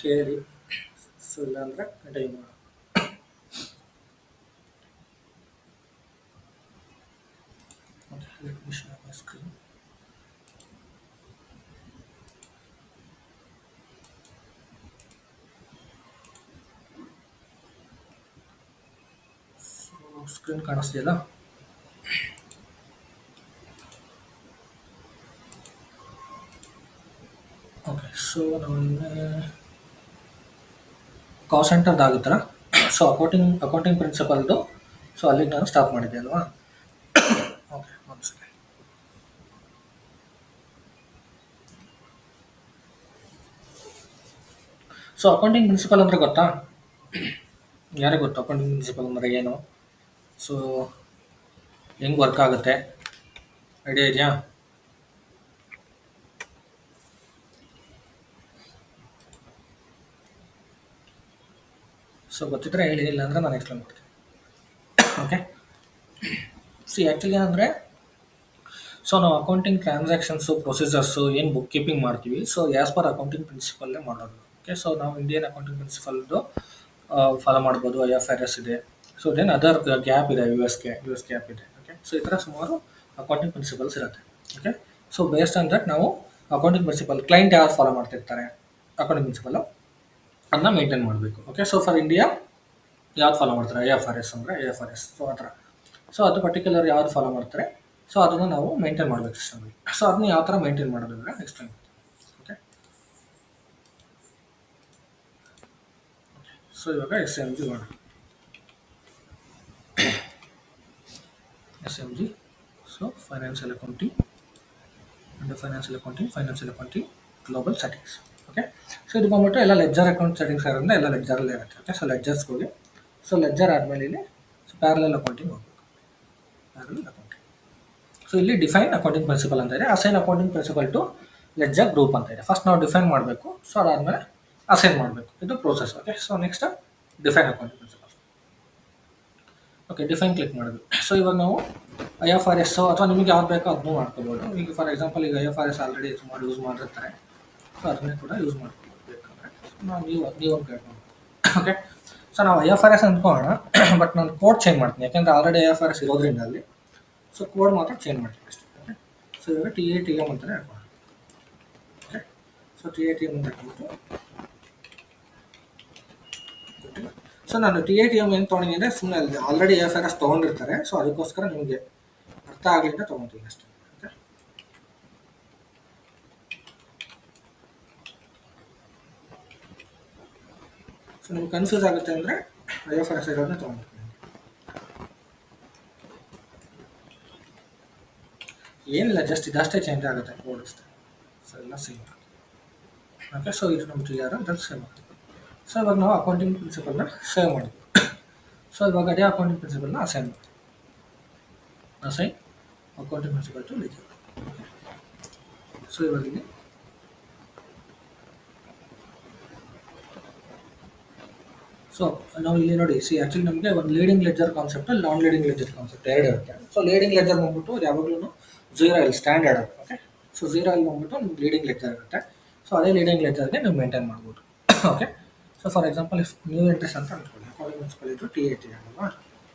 ಕೇಳಿ. ಸೊ ಇಲ್ಲಾಂದರೆ ಕಂಟಿನ್ಯೂ ಮಾಡೋಣ. Okay, let me share my screen. So screen ಕಾಣಿಸ್ತಿದೆಯಲ್ಲ? ಓಕೆ, ಸೊ ನಾವು ಕಾಸ್ಟ್ ಸೆಂಟರ್ದು ಆಗುತ್ತಲ್ಲ. So accounting ಪ್ರಿನ್ಸಿಪಲ್ದು. ಸೊ ಅಲ್ಲಿಗೆ ನಾನು ಸ್ಟಾಪ್ ಮಾಡಿದ್ದೆ ಅಲ್ವಾ? ಓಕೆ, ಒಂದು ಸೆಕೆಂಡ್. ಸೊ ಅಕೌಂಟಿಂಗ್ ಪ್ರಿನ್ಸಿಪಲ್ ಅಂದರೆ ಗೊತ್ತಾ? ಯಾರಿಗೆ ಗೊತ್ತು ಅಕೌಂಟಿಂಗ್ ಪ್ರಿನ್ಸಿಪಲ್ ಅಂದರೆ ಏನು? ಸೊ ಹೆಂಗೆ ವರ್ಕ್ ಆಗುತ್ತೆ, ಐಡಿಯಾ ಇದೆಯಾ? ಸೊ ಗೊತ್ತಿದ್ರೆ ಹೇಳಿ, ಇಲ್ಲ ಅಂದರೆ ನಾನು ಎಕ್ಸ್ಪ್ಲೇನ್ ಮಾಡ್ತೀನಿ. ಓಕೆ, ಸಿ ಆ್ಯಕ್ಚುಲಿ ಏನಂದರೆ, ಸೊ ನಾವು ಅಕೌಂಟಿಂಗ್ ಟ್ರಾನ್ಸಾಕ್ಷನ್ಸು ಪ್ರೊಸೀಜರ್ಸು ಏನು ಬುಕ್ ಕೀಪಿಂಗ್ ಮಾಡ್ತೀವಿ, ಸೊ ಆ್ಯಸ್ ಪರ್ ಅಕೌಂಟಿಂಗ್ ಪ್ರಿನ್ಸಿಪಲ್ಲೇ ಮಾಡೋದು. ಓಕೆ, ಸೊ ನಾವು ಇಂಡಿಯನ್ ಅಕೌಂಟಿಂಗ್ ಪ್ರಿನ್ಸಿಪಲ್ದು ಫಾಲೋ ಮಾಡ್ಬೋದು. IFRS ಇದೆ. ಸೊ ದೆನ್ ಅದರ್ ಗ್ಯಾಪ್ ಇದೆ, ಯು ಎಸ್ ಗ್ಯಾಪ್ ಇದೆ. ಓಕೆ, ಸೊ ಈ ಥರ ಸುಮಾರು ಅಕೌಂಟಿಂಗ್ ಪ್ರಿನ್ಸಿಪಲ್ಸ್ ಇರುತ್ತೆ. Okay, so based on that ನಾವು ಅಕೌಂಟಿಂಗ್ ಪ್ರಿನ್ಸಿಪಲ್ ಕ್ಲೈಂಟ್ ಯಾರು ಫಾಲೋ ಮಾಡ್ತಿರ್ತಾರೆ ಅಕೌಂಟಿಂಗ್ ಪ್ರಿನ್ಸಿಪಲ್ಲು ಅದನ್ನ ಮೇಂಟೈನ್ ಮಾಡಬೇಕು. ಓಕೆ, ಸೊ ಫಾರ್ ಇಂಡಿಯಾ ಯಾವ್ದು ಫಾಲೋ ಮಾಡ್ತಾರೆ? IFRS ಅಂದರೆ IFRS. ಸೊ ಆ ಥರ. ಸೊ ಅದು ಪರ್ಟಿಕ್ಯುಲರ್ ಯಾವ್ದು ಫಾಲೋ ಮಾಡ್ತಾರೆ, ಸೊ ಅದನ್ನು ನಾವು ಮೇಂಟೈನ್ ಮಾಡಬೇಕು ಸಿಸ್ಟಮಲ್ಲಿ. ಸೊ ಅದನ್ನ ಯಾವ ಥರ ಮೇಂಟೈನ್ ಮಾಡೋದು ಇವಾಗ ಎಕ್ಸ್ಪ್ಲೇನ್ ಮಾಡ್ತೀನಿ. ಓಕೆ, ಸೊ ಇವಾಗ SMG ಮಾಡೋಣ. SMG, so financial accounting and financial accounting global settings. Okay, so ಇದು ಬಂದ್ಬಿಟ್ಟು ಎಲ್ಲ ಲೆಡ್ಜರ್ ಅಕೌಂಟ್ ಸೆಟ್ಟಿಂಗ್ಸ್ ಇರೋದ್ರಿಂದ ಎಲ್ಲ ಲೆಡ್ಜರಲ್ಲೇ ಇರುತ್ತೆ. ಓಕೆ, ಸೊ ಲೆಡ್ಜರ್ಸ್ಗೆ ಹೋಗಿ, ಸೊ ಲೆಡ್ಜರ್ ಆದಮೇಲೆ ಇಲ್ಲಿ ಸೊ ಪ್ಯಾರಲಲ್ ಅಕೌಂಟಿಂಗ್ ಹೋಗ್ಬೇಕು. Parallel accounting. ಸೊ ಇಲ್ಲಿ ಡಿಫೈನ್ ಅಕೌಂಟಿಂಗ್ ಪ್ರಿನ್ಸಿಪಲ್ ಅಂತ ಇದೆ. Assign accounting principle to ledger group ಅಂತ ಇದೆ. ಫಸ್ಟ್ ನಾವು ಡಿಫೈನ್ ಮಾಡಬೇಕು. ಸೊ ಅದಾದಮೇಲೆ ಅಸೈನ್ ಮಾಡಬೇಕು. ಇದು process. Okay, so next define accounting principle. Okay, define click ಮಾಡೋದು. ಸೊ ಇವಾಗ ನಾವು IFRS ಅಥವಾ ನಿಮಗೆ ಯಾವ್ದು ಬೇಕೋ ಅದನ್ನೂ ಮಾಡ್ಕೋಬೋದು. ಈಗ ಫಾರ್ ಎಕ್ಸಾಂಪಲ್ ಈಗ IFRS ಆಲ್ರೆಡಿ ಸುಮಾರು ಯೂಸ್ ಮಾಡಿರ್ತಾರೆ. ಸೊ ಅದನ್ನೇ ಕೂಡ ಯೂಸ್ ಮಾಡ್ಕೋಬೋದು ಬೇಕಂದರೆ. ನಾವು ನೀವೊಂದು ಕ್ರಿಯೇಟ್ ಮಾಡ್ಬೋದು. ಓಕೆ, ಸೊ ನಾವು IFRS ಅಂದ್ಕೊಳ್ಳೋಣ. ಬಟ್ ನಾನು ಕೋಡ್ ಚೇಂಜ್ ಮಾಡ್ತೀನಿ, ಯಾಕೆಂದರೆ ಆಲ್ರೆಡಿ IFRS ಇರೋದ್ರಿಂದ ಅಲ್ಲಿ. ಸೊ ಕೋಡ್ ಮಾತ್ರ ಚೇಂಜ್ ಮಾಡ್ತೀನಿ ಅಷ್ಟೇ. ಓಕೆ, ಸೊ ಇವಾಗ TATM ಅಂತಲೇ ಹಾಕೋಣ. ಓಕೆ, ಸೊ TATM ಅಂತ ಹಾಕ್ಬಿಟ್ಟು, ಸೊ ನಾನು TATM ಏನು ತೊಗೊಂಡಿದ್ದೀನಿ ಅಂದರೆ ಸುಮ್ಮನೆ ಆಲ್ರೆಡಿ IFRS ತೊಗೊಂಡಿರ್ತಾರೆ. ಸೊ ಅದಕ್ಕೋಸ್ಕರ ನಿಮಗೆ ಅರ್ಥ ಆಗಲಿ ಅಂತ ತೊಗೊತೀನಿ ಅಷ್ಟೇ. ಓಕೆ, ಸೊ ನಿಮ್ಗೆ ಕನ್ಫ್ಯೂಸ್ ಆಗುತ್ತೆ ಅಂದರೆ IFRS ಇರೋದನ್ನ ತೊಗೊಂಡಿರ್ತೀನಿ. ಏನಿಲ್ಲ, ಜಸ್ಟ್ ಇದಷ್ಟೇ ಚೇಂಜ್ ಆಗುತ್ತೆ, ಕೋಡ್ ಅಷ್ಟೇ. ಸೊ ಎಲ್ಲ ಸೇಮ್. ಓಕೆ, ಸೊ ಇದು ನಮ್ಮ TR ಅದನ್ನು ಸೇವ್ ಮಾಡ್ತೀವಿ. ಸೊ ಇವಾಗ ನಾವು ಅಕೌಂಟಿಂಗ್ ಪ್ರಿನ್ಸಿಪಲ್ನ ಸೇವ್ ಮಾಡಿದ್ವಿ. ಸೊ ಇವಾಗ ಅದೇ ಅಕೌಂಟಿಂಗ್ ಪ್ರಿನ್ಸಿಪಲ್ನ ಅಸೈನ್ ಮಾಡ್ತೀವಿ. Assign accounting principle to ledger. So ಇವಾಗ ಇಲ್ಲಿ ಸೊ ನಾವು ಇಲ್ಲಿ ನೋಡಿ, ಆ್ಯಕ್ಚುಲಿ ನಮಗೆ ಒಂದು leading ledger concept, non leading ledger concept ಎರಡು ಇರುತ್ತೆ. ಸೊ ಲೀಡಿಂಗ್ ಲೆಡ್ಜರ್ ಬಂದ್ಬಿಟ್ಟು ಯಾವಾಗಲೂ 0L ಸ್ಟ್ಯಾಂಡರ್ಡ್ ಅದು. ಓಕೆ, ಸೊ 0L ಬಂದ್ಬಿಟ್ಟು ನಿಮ್ಗೆ ಲೀಡಿಂಗ್ ಲೆಡ್ಜರ್ ಇರುತ್ತೆ. ಸೊ ಅದೇ ಲೀಡಿಂಗ್ ಲೆಡ್ಜರ್ಗೆ ನೀವು ಮೇಂಟೈನ್ ಮಾಡ್ಬೋದು. Okay, so for example if new entries ಅಂತ ಅಂದ್ಕೊಳ್ಳಿ. ಅಕೌಂಟಿಂಗ್ ಪ್ರಿನ್ಸಿಪಲ್ ಇದು TATM ಅಲ್ವಾ?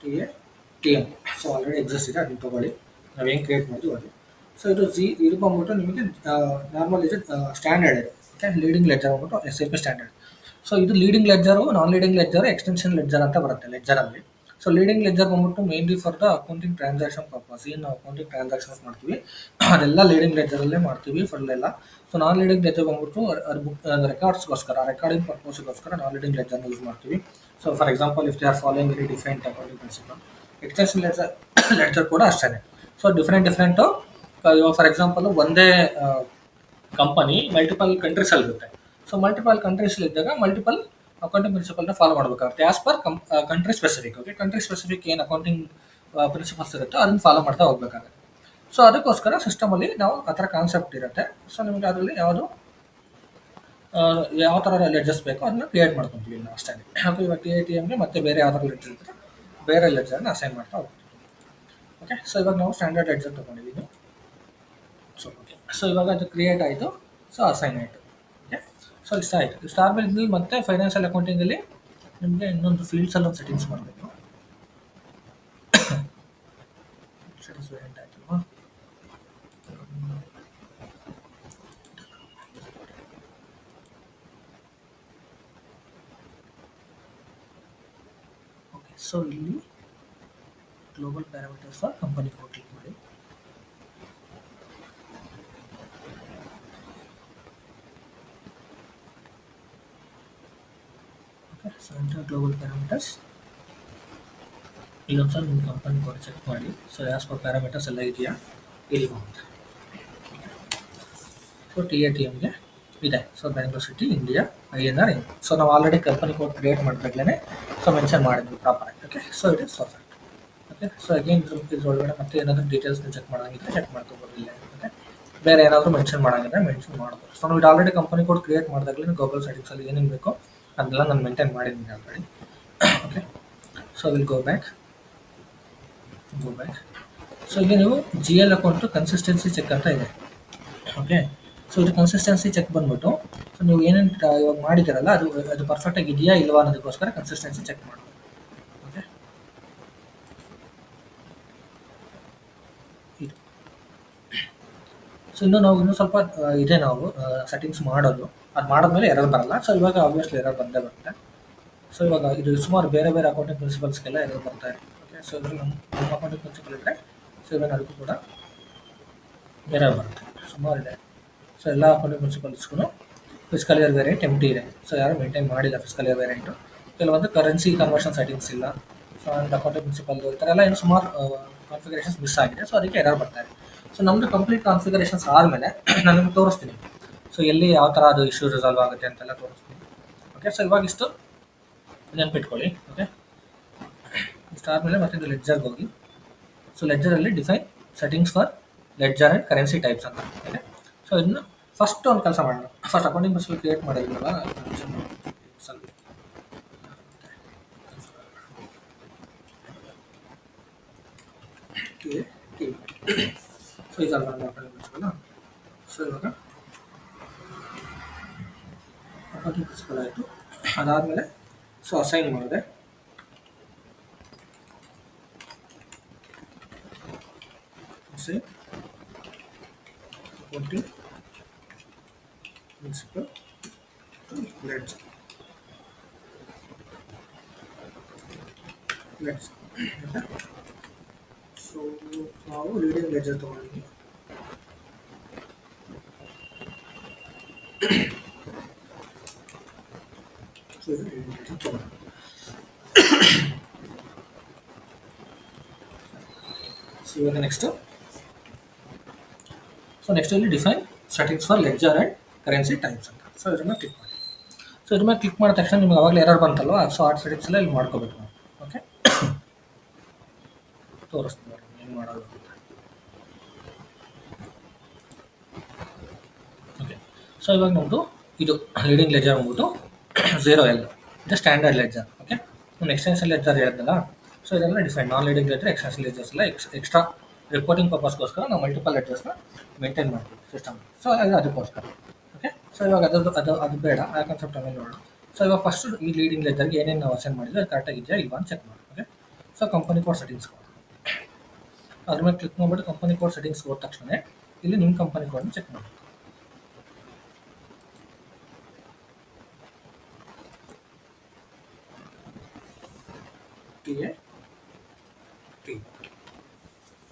TATM. ಸೊ ಆಲ್ರೆಡಿ ಎಕ್ಸಿಸ್ಟ್ ಇದೆ, ಅದನ್ನು ತೊಗೊಳ್ಳಿ. ನಾವು ಹೆಂಗೆ ಕ್ರಿಯೇಟ್ ಮಾಡಿದ್ವಿ ಅದು. ಸೊ ಇದು ಬಂದ್ಬಿಟ್ಟು ನಿಮಗೆ ನಾರ್ಮಲ್ ಇದು ಸ್ಟ್ಯಾಂಡರ್ಡ್ ಇದೆ. ಓಕೆ, ಲೀಡಿಂಗ್ ಲೆಡ್ಜರ್ ಬಂದ್ಬಿಟ್ಟು SAP ಸ್ಟ್ಯಾಂಡರ್ಡ್. ಸೊ ಇದು leading ledger, non leading ledger, extension ledger ಅಂತ ಬರುತ್ತೆ ಲೆಡ್ಜರಲ್ಲಿ. ಸೊ ಲೀಡಿಂಗ್ ಲೆಡ್ಜರ್ ಬಂದ್ಬಿಟ್ಟು mainly for the accounting transaction purpose. ಏನು ನಾವು ಅಕೌಂಟಿಂಗ್ ಟ್ರಾನ್ಸಾಕ್ಷನ್ಸ್ ಮಾಡ್ತೀವಿ ಅದೆಲ್ಲ ಲೀಡಿಂಗ್ ಲೆಡ್ಜರಲ್ಲೇ ಮಾಡ್ತೀವಿ ಫುಲ್ಲೆಲ್ಲ. ಸೊ ನಾನ್ ಲೀಡಿಂಗ್ ಲೆಡ್ಜರ್ ಬಂದ್ಬಿಟ್ಟು ಅದು ಬುಕ್ ರೆಕಾರ್ಡ್ಸ್ಗೋಸ್ಕರ, ರೆಕಾರ್ಡಿಂಗ್ ಪರ್ಪಸ್ಗೋಸ್ಕರ ನಾನ್ ಲೀಡಿಂಗ್ ಲೆಡ್ಜರ್ನ ಯೂಸ್ ಮಾಡ್ತೀವಿ. So for example if they are following very different accounting principle. Extension ledger ಕೂಡ ಅಷ್ಟೇ. ಸೊ ಡಿಫ್ರೆಂಟು ಇವಾಗ ಫಾರ್ ಎಕ್ಸಾಂಪಲ್ ಒಂದೇ ಕಂಪನಿ ಮಲ್ಟಿಪಲ್ ಕಂಟ್ರೀಸಲ್ಲಿರುತ್ತೆ. ಸೊ ಮಲ್ಟಿಪಲ್ ಕಂಟ್ರೀಸಲ್ಲಿದ್ದಾಗ ಮಲ್ಟಿಪಲ್ ಅಕೌಂಟಿಂಗ್ ಪ್ರಿನ್ಸಿಪಲ್ನ ಫಾಲೋ ಮಾಡಬೇಕಾಗುತ್ತೆ as per country specific. Okay, country specific ಏನು accounting principles ಇರುತ್ತೋ ಅದನ್ನು ಫಾಲೋ ಮಾಡ್ತಾ ಹೋಗಬೇಕಾಗುತ್ತೆ. ಸೊ ಅದಕ್ಕೋಸ್ಕರ ಸಿಸ್ಟಮಲ್ಲಿ ನಾವು ಆ ಥರ ಕಾನ್ಸೆಪ್ಟ್ ಇರುತ್ತೆ. ಸೊ ನಿಮಗೆ ಅದರಲ್ಲಿ ಯಾವ ಥರ ಲೆಡ್ಜರ್ಸ್ ಬೇಕೋ ಅದನ್ನ ಕ್ರಿಯೇಟ್ ಮಾಡ್ಕೊತೀವಿ ನಾವು ಅಷ್ಟೇ. ಓಕೆ, ಇವಾಗ TATMಗೆ ಮತ್ತೆ ಬೇರೆ ಯಾವ ಥರ ಲೆಡ್ಜರ್ ಇರುತ್ತೆ ಬೇರೆ ಲೆಡ್ಜರ್ನ ಅಸೈನ್ ಮಾಡ್ತಾ ಹೋಗ್ತೀವಿ. ಓಕೆ, ಸೊ ಇವಾಗ ನಾವು ಸ್ಟ್ಯಾಂಡರ್ಡ್ ಲೆಡ್ಜರ್ ತೊಗೊಂಡಿದ್ದೀವಿ. ಸೊ ಓಕೆ, ಸೊ ಇವಾಗ ಅದು ಕ್ರಿಯೇಟ್ ಆಯಿತು. ಸೊ ಅಸೈನ್ ಆಯಿತು. ಓಕೆ, ಸೊ ಇಷ್ಟ ಆಯಿತು. ಇಷ್ಟ ಆದಮೇಲೆ ನೀವು ಮತ್ತೆ ಫೈನಾನ್ಷಿಯಲ್ ಅಕೌಂಟಿಂಗಲ್ಲಿ ನಿಮಗೆ ಇನ್ನೊಂದು ಫೀಲ್ಡ್ಸಲ್ಲಿ ಒಂದು ಸೆಟ್ಟಿಂಗ್ಸ್ ಮಾಡಬೇಕು. ಸೆಟ್ಟಿಂಗ್ಸ್ ವೇರಿಯಂಟ್ ಆಯ್ತಲ್ವಾ? ಓಕೆ, ಸೊ ಇಲ್ಲಿ global parameters for company code click ಮಾಡಿ. Okay, so enter global parameters. ಇಲ್ಲೊಂದ್ಸಲ ನಿಮ್ಮ ಕಂಪನಿ ಕೋಡ್ ಚೆಕ್ ಮಾಡಿ. ಸೊ ಆಸ್ ಪರ್ ಪ್ಯಾರಾಮೀಟರ್ಸ್ ಎಲ್ಲ ಇದೆಯಾ ಇಲ್ಲಿ ಬಂತು. ಸೊ TATMಗೆ ಇದೆ. So Bangalore city, India, INR. So ನಾವು ಆಲ್ರೆಡಿ ಕಂಪನಿ ಕೋಡ್ ಕ್ರಿಯೇಟ್ ಮಾಡಿದಾಗಲೇ ಸೊ ಮೆನ್ಷನ್ ಮಾಡಿದ್ವಿ ಪ್ರಾಪರ್ ಆಗಿ. Okay, so it is perfect. Okay, so again ಇದ್ರೊಳಗಡೆ ಮತ್ತೆ ಏನಾದರೂ ಡೀಟೇಲ್ಸ್ನ ಚೆಕ್ ಮಾಡೋಂಗಿದ್ರೆ ಚೆಕ್ ಮಾಡ್ಕೋಬೋದು ಇಲ್ಲ. ಓಕೆ, ಬೇರೆ ಏನಾದರೂ ಮೆನ್ಷನ್ ಮಾಡೋಂಗಿದ್ರೆ ಮೆನ್ಷನ್ ಮಾಡ್ಬೋದು. ಸೊ ನಾವು ಇದು ಆಲ್ರೆಡಿ ಕಂಪನಿ ಕೋಡ್ ಕ್ರಿಯೇಟ್ ಮಾಡಿದಾಗಲೇ ಗ್ಲೋಬಲ್ ಸೆಟ್ಟಿಂಗ್ಸಲ್ಲಿ ಏನೇನು ಬೇಕೋ ಅದನ್ನೆಲ್ಲ ನಾನು ಮೇಂಟೈನ್ ಮಾಡಿದ್ದೀನಿ already. Okay, so will go back. So ಇಲ್ಲಿ ನೀವು GL ಅಕೌಂಟು ಕನ್ಸಿಸ್ಟೆನ್ಸಿ ಚೆಕ್ ಅಂತ ಇದೆ. ಓಕೆ, ಸೊ ಇದು ಕನ್ಸಿಸ್ಟೆನ್ಸಿ ಚೆಕ್ ಬಂದ್ಬಿಟ್ಟು ಸೊ ನೀವು ಏನೇನು ಇವಾಗ ಮಾಡಿದ್ದೀರಲ್ಲ ಅದು ಪರ್ಫೆಕ್ಟಾಗಿ ಇದೆಯಾ ಇಲ್ವಾ ಅನ್ನೋದಕ್ಕೋಸ್ಕರ ಕನ್ಸಿಸ್ಟೆನ್ಸಿ ಚೆಕ್ ಮಾಡೋದು. ಓಕೆ, ಇದು ಸೊ ಇನ್ನೂ ಸ್ವಲ್ಪ ಇದೆ ನಾವು ಸೆಟ್ಟಿಂಗ್ಸ್ ಮಾಡೋದು. ಅದು ಮಾಡಿದ್ಮೇಲೆ ಎರರ್ ಬರಲ್ಲ. ಸೊ ಇವಾಗ ಆಬ್ವಿಯಸ್ಲಿ ಎರರ್ ಬಂದೇ ಬರುತ್ತೆ. ಸೊ ಇವಾಗ ಇದು ಸುಮಾರು ಬೇರೆ ಬೇರೆ ಅಕೌಂಟಿಂಗ್ ಪ್ರಿನ್ಸಿಪಲ್ಸ್ಗೆಲ್ಲ ಎರರ್ ಬರ್ತಾ ಇದೆ. ಓಕೆ, ಸೊ ಇದ್ರಲ್ಲಿ ನಮ್ಮ ಅಕೌಂಟಿಂಗ್ ಪ್ರಿನ್ಸಿಪಲ್ ಇದ್ದರೆ ಸೊ ಇವಾಗ ಅದಕ್ಕೂ ಕೂಡ ಎರರ್ ಬರುತ್ತೆ. ಸುಮಾರು ಇದೆ. ಸೊ ಎಲ್ಲ ಅಕೌಂಟಿಂಗ್ ಪ್ರಿನ್ಸಿಪಲ್ಸ್ಗೂ ಫಿಸ್ಕಲ್ ಇಯರ್ ವೇರಿಯಂಟ್ ಎಂಟಿ ಇದೆ. ಸೊ ಯಾರು ಮೇಂಟೈನ್ ಮಾಡಿಲ್ಲ ಫಿಸ್ಕಲ್ ಇಯರ್ ವೇರಿಯಂಟು. ಕೆಲವೊಂದು ಕರೆನ್ಸಿ ಕನ್ವರ್ಷನ್ ಸೆಟ್ಟಿಂಗ್ಸ್ ಇಲ್ಲ. ಸೊ ಆ್ಯಂಡ್ ಅಕೌಂಟಿಂಗ್ ಪ್ರಿನ್ಸಿಪಲ್ ಈ ಥರ ಎಲ್ಲ ಏನು ಸುಮಾರು ಕಾನ್ಫಿಗರೇಷನ್ಸ್ ಮಿಸ್ ಆಗಿದೆ. ಸೊ ಅದಕ್ಕೆ ಎರರ್ ಬರ್ತಾ ಇದೆ. ಸೊ ನಮ್ಮದು ಕಂಪ್ಲೀಟ್ ಕಾನ್ಫಿಗರೇಷನ್ಸ್ ಆದಮೇಲೆ ನಾನು ನಿಮ್ಗೆ ತೋರಿಸ್ತೀನಿ. ಸೊ ಎಲ್ಲಿ ಯಾವ ಥರ ಅದು ಇಶ್ಯೂ ರಿಸಾಲ್ವ್ ಆಗುತ್ತೆ ಅಂತೆಲ್ಲ ತೋರಿಸ್ತೀನಿ. ಓಕೆ, ಸೊ ಇವಾಗ ಇಷ್ಟು ನೆನ್ಪಿಟ್ಕೊಳ್ಳಿ. ಓಕೆ, ಇಷ್ಟು ಆದಮೇಲೆ ಮತ್ತೆ ಇದು ಲೆಡ್ಜರ್ಗೆ ಹೋಗಿ. ಸೊ ಲೆಡ್ಜರಲ್ಲಿ define settings for ledger and currency types ಅಂತ. ಓಕೆ, ಸೊ ಇದನ್ನು ಫಸ್ಟ್ ಒಂದು ಕೆಲಸ ಮಾಡೋಣ. ಫಸ್ಟ್ ಅಕೌಂಟಿಂಗ್ ಪ್ರಿನ್ಸಿಪಲ್ ಕ್ರಿಯೇಟ್ ಮಾಡಿದ್ವಲ್ಲ ಸ್ವಲ್ಪ ಸೊ ಇದಲ್ಲ ಅಕೌಂಟಿಂಗ್ ಪ್ರಿನ್ಸಿಪಲ್. ಸೊ ಇವಾಗ ಅಕೌಂಟಿಂಗ್ ಪ್ರಿನ್ಸಿಪಲ್ ಆಯಿತು. ಅದಾದಮೇಲೆ ಸೊ ಅಸೈನ್ ಮಾಡಿದೆ. Assign accounting principle ledger. So ನಾವು ರೀಡಿಂಗ್ ಲೆಡ್ಜರ್ ತೊಗೊಂಡಿದ್ವಿ. ಸೊ ಇದು ರೀಡಿಂಗ್ ಲೆಡ್ಜರ್ ತೊಗೊಂಡು. ಸೊ ಇವಾಗ ನೆಕ್ಸ್ಟ್ ಇಲ್ಲಿ define settings for ledger and currency types ಅಂತ. ಸೊ ಇದನ್ನ ಕ್ಲಿಕ್ ಮಾಡಿ. ಸೊ ಇದ್ರ ಮೇಲೆ ಕ್ಲಿಕ್ ಮಾಡಿದ ತಕ್ಷಣ ನಿಮ್ಗೆ ಅವಾಗಲೇ ಎರರ್ ಬಂತಲ್ವಾ? ಸೊ ಆ ಸೆಟ್ಟಿಂಗ್ಸ್ ಎಲ್ಲ ಇಲ್ಲಿ ಮಾಡ್ಕೋಬೇಕು ನಾವು. ಓಕೆ, ತೋರಿಸ್ತೀನಿ ಏನು ಮಾಡೋದು ಅಂತ. ಓಕೆ, ಸೊ ಇವಾಗ ನಮ್ಮದು ಇದು ಲೀಡಿಂಗ್ ಲೆಡ್ಜರ್ ಅಂದ್ಬಿಟ್ಟು 0L ಇದು ಸ್ಟ್ಯಾಂಡರ್ಡ್ ಲೆಡ್ಜರ್. ಓಕೆ, ನಾನು ಎಕ್ಸ್ಟೆನ್ಷನ್ ಲೆಡ್ಜರ್ ಹೇಳಿದ್ನಲ್ಲ. ಸೊ ಇದೆಲ್ಲ ಡಿಫೈನ್ ನಾನ್ ಲೀಡಿಂಗ್ ಲೆಡ್ಜರ್, ಎಕ್ಸ್ಟೆನ್ಷನ್ ಲೆಡ್ಜರ್ಸ್ ಎಲ್ಲ ಎಕ್ಸ್ಟ್ರಾ ರಿಪೋರ್ಟಿಂಗ್ ಪರ್ಪಸ್ಗೋಸ್ಕರ ನಾವು ಮಲ್ಟಿಪಲ್ ಲೆಡ್ಜರ್ಸ್ನ ಮೇಂಟೈನ್ ಮಾಡ್ತೀವಿ ಸಿಸ್ಟಮ್. ಸೊ ಅದಕ್ಕೋಸ್ಕರ. ಓಕೆ, ಸೊ ಇವಾಗ ಅದು ಬೇಡ, ಆ ಕಾನ್ಸೆಪ್ಟ್ ಆಮೇಲೆ ನೋಡೋಣ. ಸೊ ಇವಾಗ ಫಸ್ಟ್ ಈ ಲೀಡಿಂಗ್ ಲೆಡ್ಜರ್ಗೆ ಏನೇನು ನಾವು ಅಸೈನ್ ಮಾಡಿದ್ವಿ ಅದು ಕರೆಕ್ಟಾಗಿದೆಯಾ ಇಲ್ವಾ ಅಂತ ಚೆಕ್ ಮಾಡಿ. Okay, so company code settings ಅದ್ರ ಮೇಲೆ ಕ್ಲಿಕ್ ಮಾಡಿಬಿಟ್ಟು ಕಂಪನಿ ಕೋಡ್ ಸೆಟ್ಟಿಂಗ್ಸ್ ಹೋದ ತಕ್ಷಣ ಇಲ್ಲಿ ನಿಮ್ಮ ಕಂಪನಿ ಕೋಡ್ನ ಚೆಕ್ ಮಾಡಿ.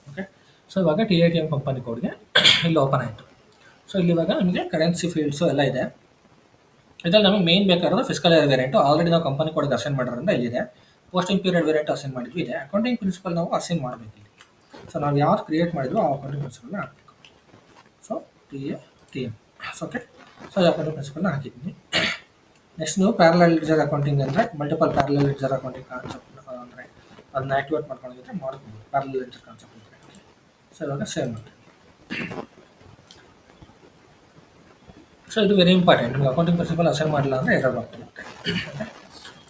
ಓಕೆ, ಸೊ ಇವಾಗ TATM ಕಂಪನಿ ಕೋಡ್ಗೆ ಇಲ್ಲಿ ಓಪನ್ ಆಯಿತು. ಸೊ ಇಲ್ಲಿ ಇವಾಗ ನಿಮಗೆ ಕರೆನ್ಸಿ ಫೀಲ್ಡ್ಸು ಎಲ್ಲ ಇದೆ. ಇದರಲ್ಲಿ ನಮಗೆ ಮೇನ್ ಬೇಕಾದ್ರೆ ಫಿಸ್ಕಲ್ ಇಯರ್ ವೇರಿಯಂಟು ಆಲ್ರೆಡಿ ನಾವು ಕಂಪನಿ ಕೋಡ್ಗೆ ಅಸೈನ್ ಮಾಡೋದ್ರಿಂದ ಇಲ್ಲಿದೆ. ಪೋಸ್ಟಿಂಗ್ ಪೀರಿಯಡ್ ವೇರಿಯಂಟ್ ಅಸೈನ್ ಮಾಡಿದ್ವಿ ಇದೆ. ಅಕೌಂಟಿಂಗ್ ಪ್ರಿನ್ಸಿಪಲ್ ನಾವು ಅಸೈನ್ ಮಾಡಬೇಕು ಇಲ್ಲಿ. ಸೊ ನಾವು ಯಾವ್ದು ಕ್ರಿಯೇಟ್ ಮಾಡಿದ್ವಿ ಆ ಅಕೌಂಟಿಂಗ್ ಪ್ರಿನ್ಸಿಪಲ್ನ ಹಾಕಬೇಕು. So TATM. ಓಕೆ, ಸೊ ಈ ಅಕೌಂಟಿಂಗ್ ಪ್ರಿನ್ಸಿಪಲ್ನ ಹಾಕಿದ್ದೀನಿ. ನೆಕ್ಸ್ಟ್ ನೀವು ಪ್ಯಾರಲಲ್ ಲೆಡ್ಜರ್ ಅಕೌಂಟಿಂಗ್ ಅಂದರೆ multiple parallel ledger accounting concept ಅಂದರೆ ಅದನ್ನ ಆ್ಯಕ್ಟಿವೇಟ್ ಮಾಡ್ಕೊಂಡಿದ್ರೆ ಮಾಡ್ಬೋದು ಪ್ಯಾರಲಲ್ ಲೆಡ್ಜರ್ ಕಾನ್ಸೆಪ್ಟ್ ಇದ್ದರೆ. ಸೊ ಇವಾಗ ಸೇವ್ ಮಾಡಿ. ಸೊ ಇದು ವೆರಿ ಇಂಪಾರ್ಟೆಂಟ್. ನಿಮ್ಗೆ ಅಕೌಂಟಿಂಗ್ ಪ್ರಿನ್ಸಿಪಲ್ ಅಸೈನ್ ಮಾಡಿಲ್ಲ ಅಂದರೆ ಎರರ್ ಆಗ್ತದೆ.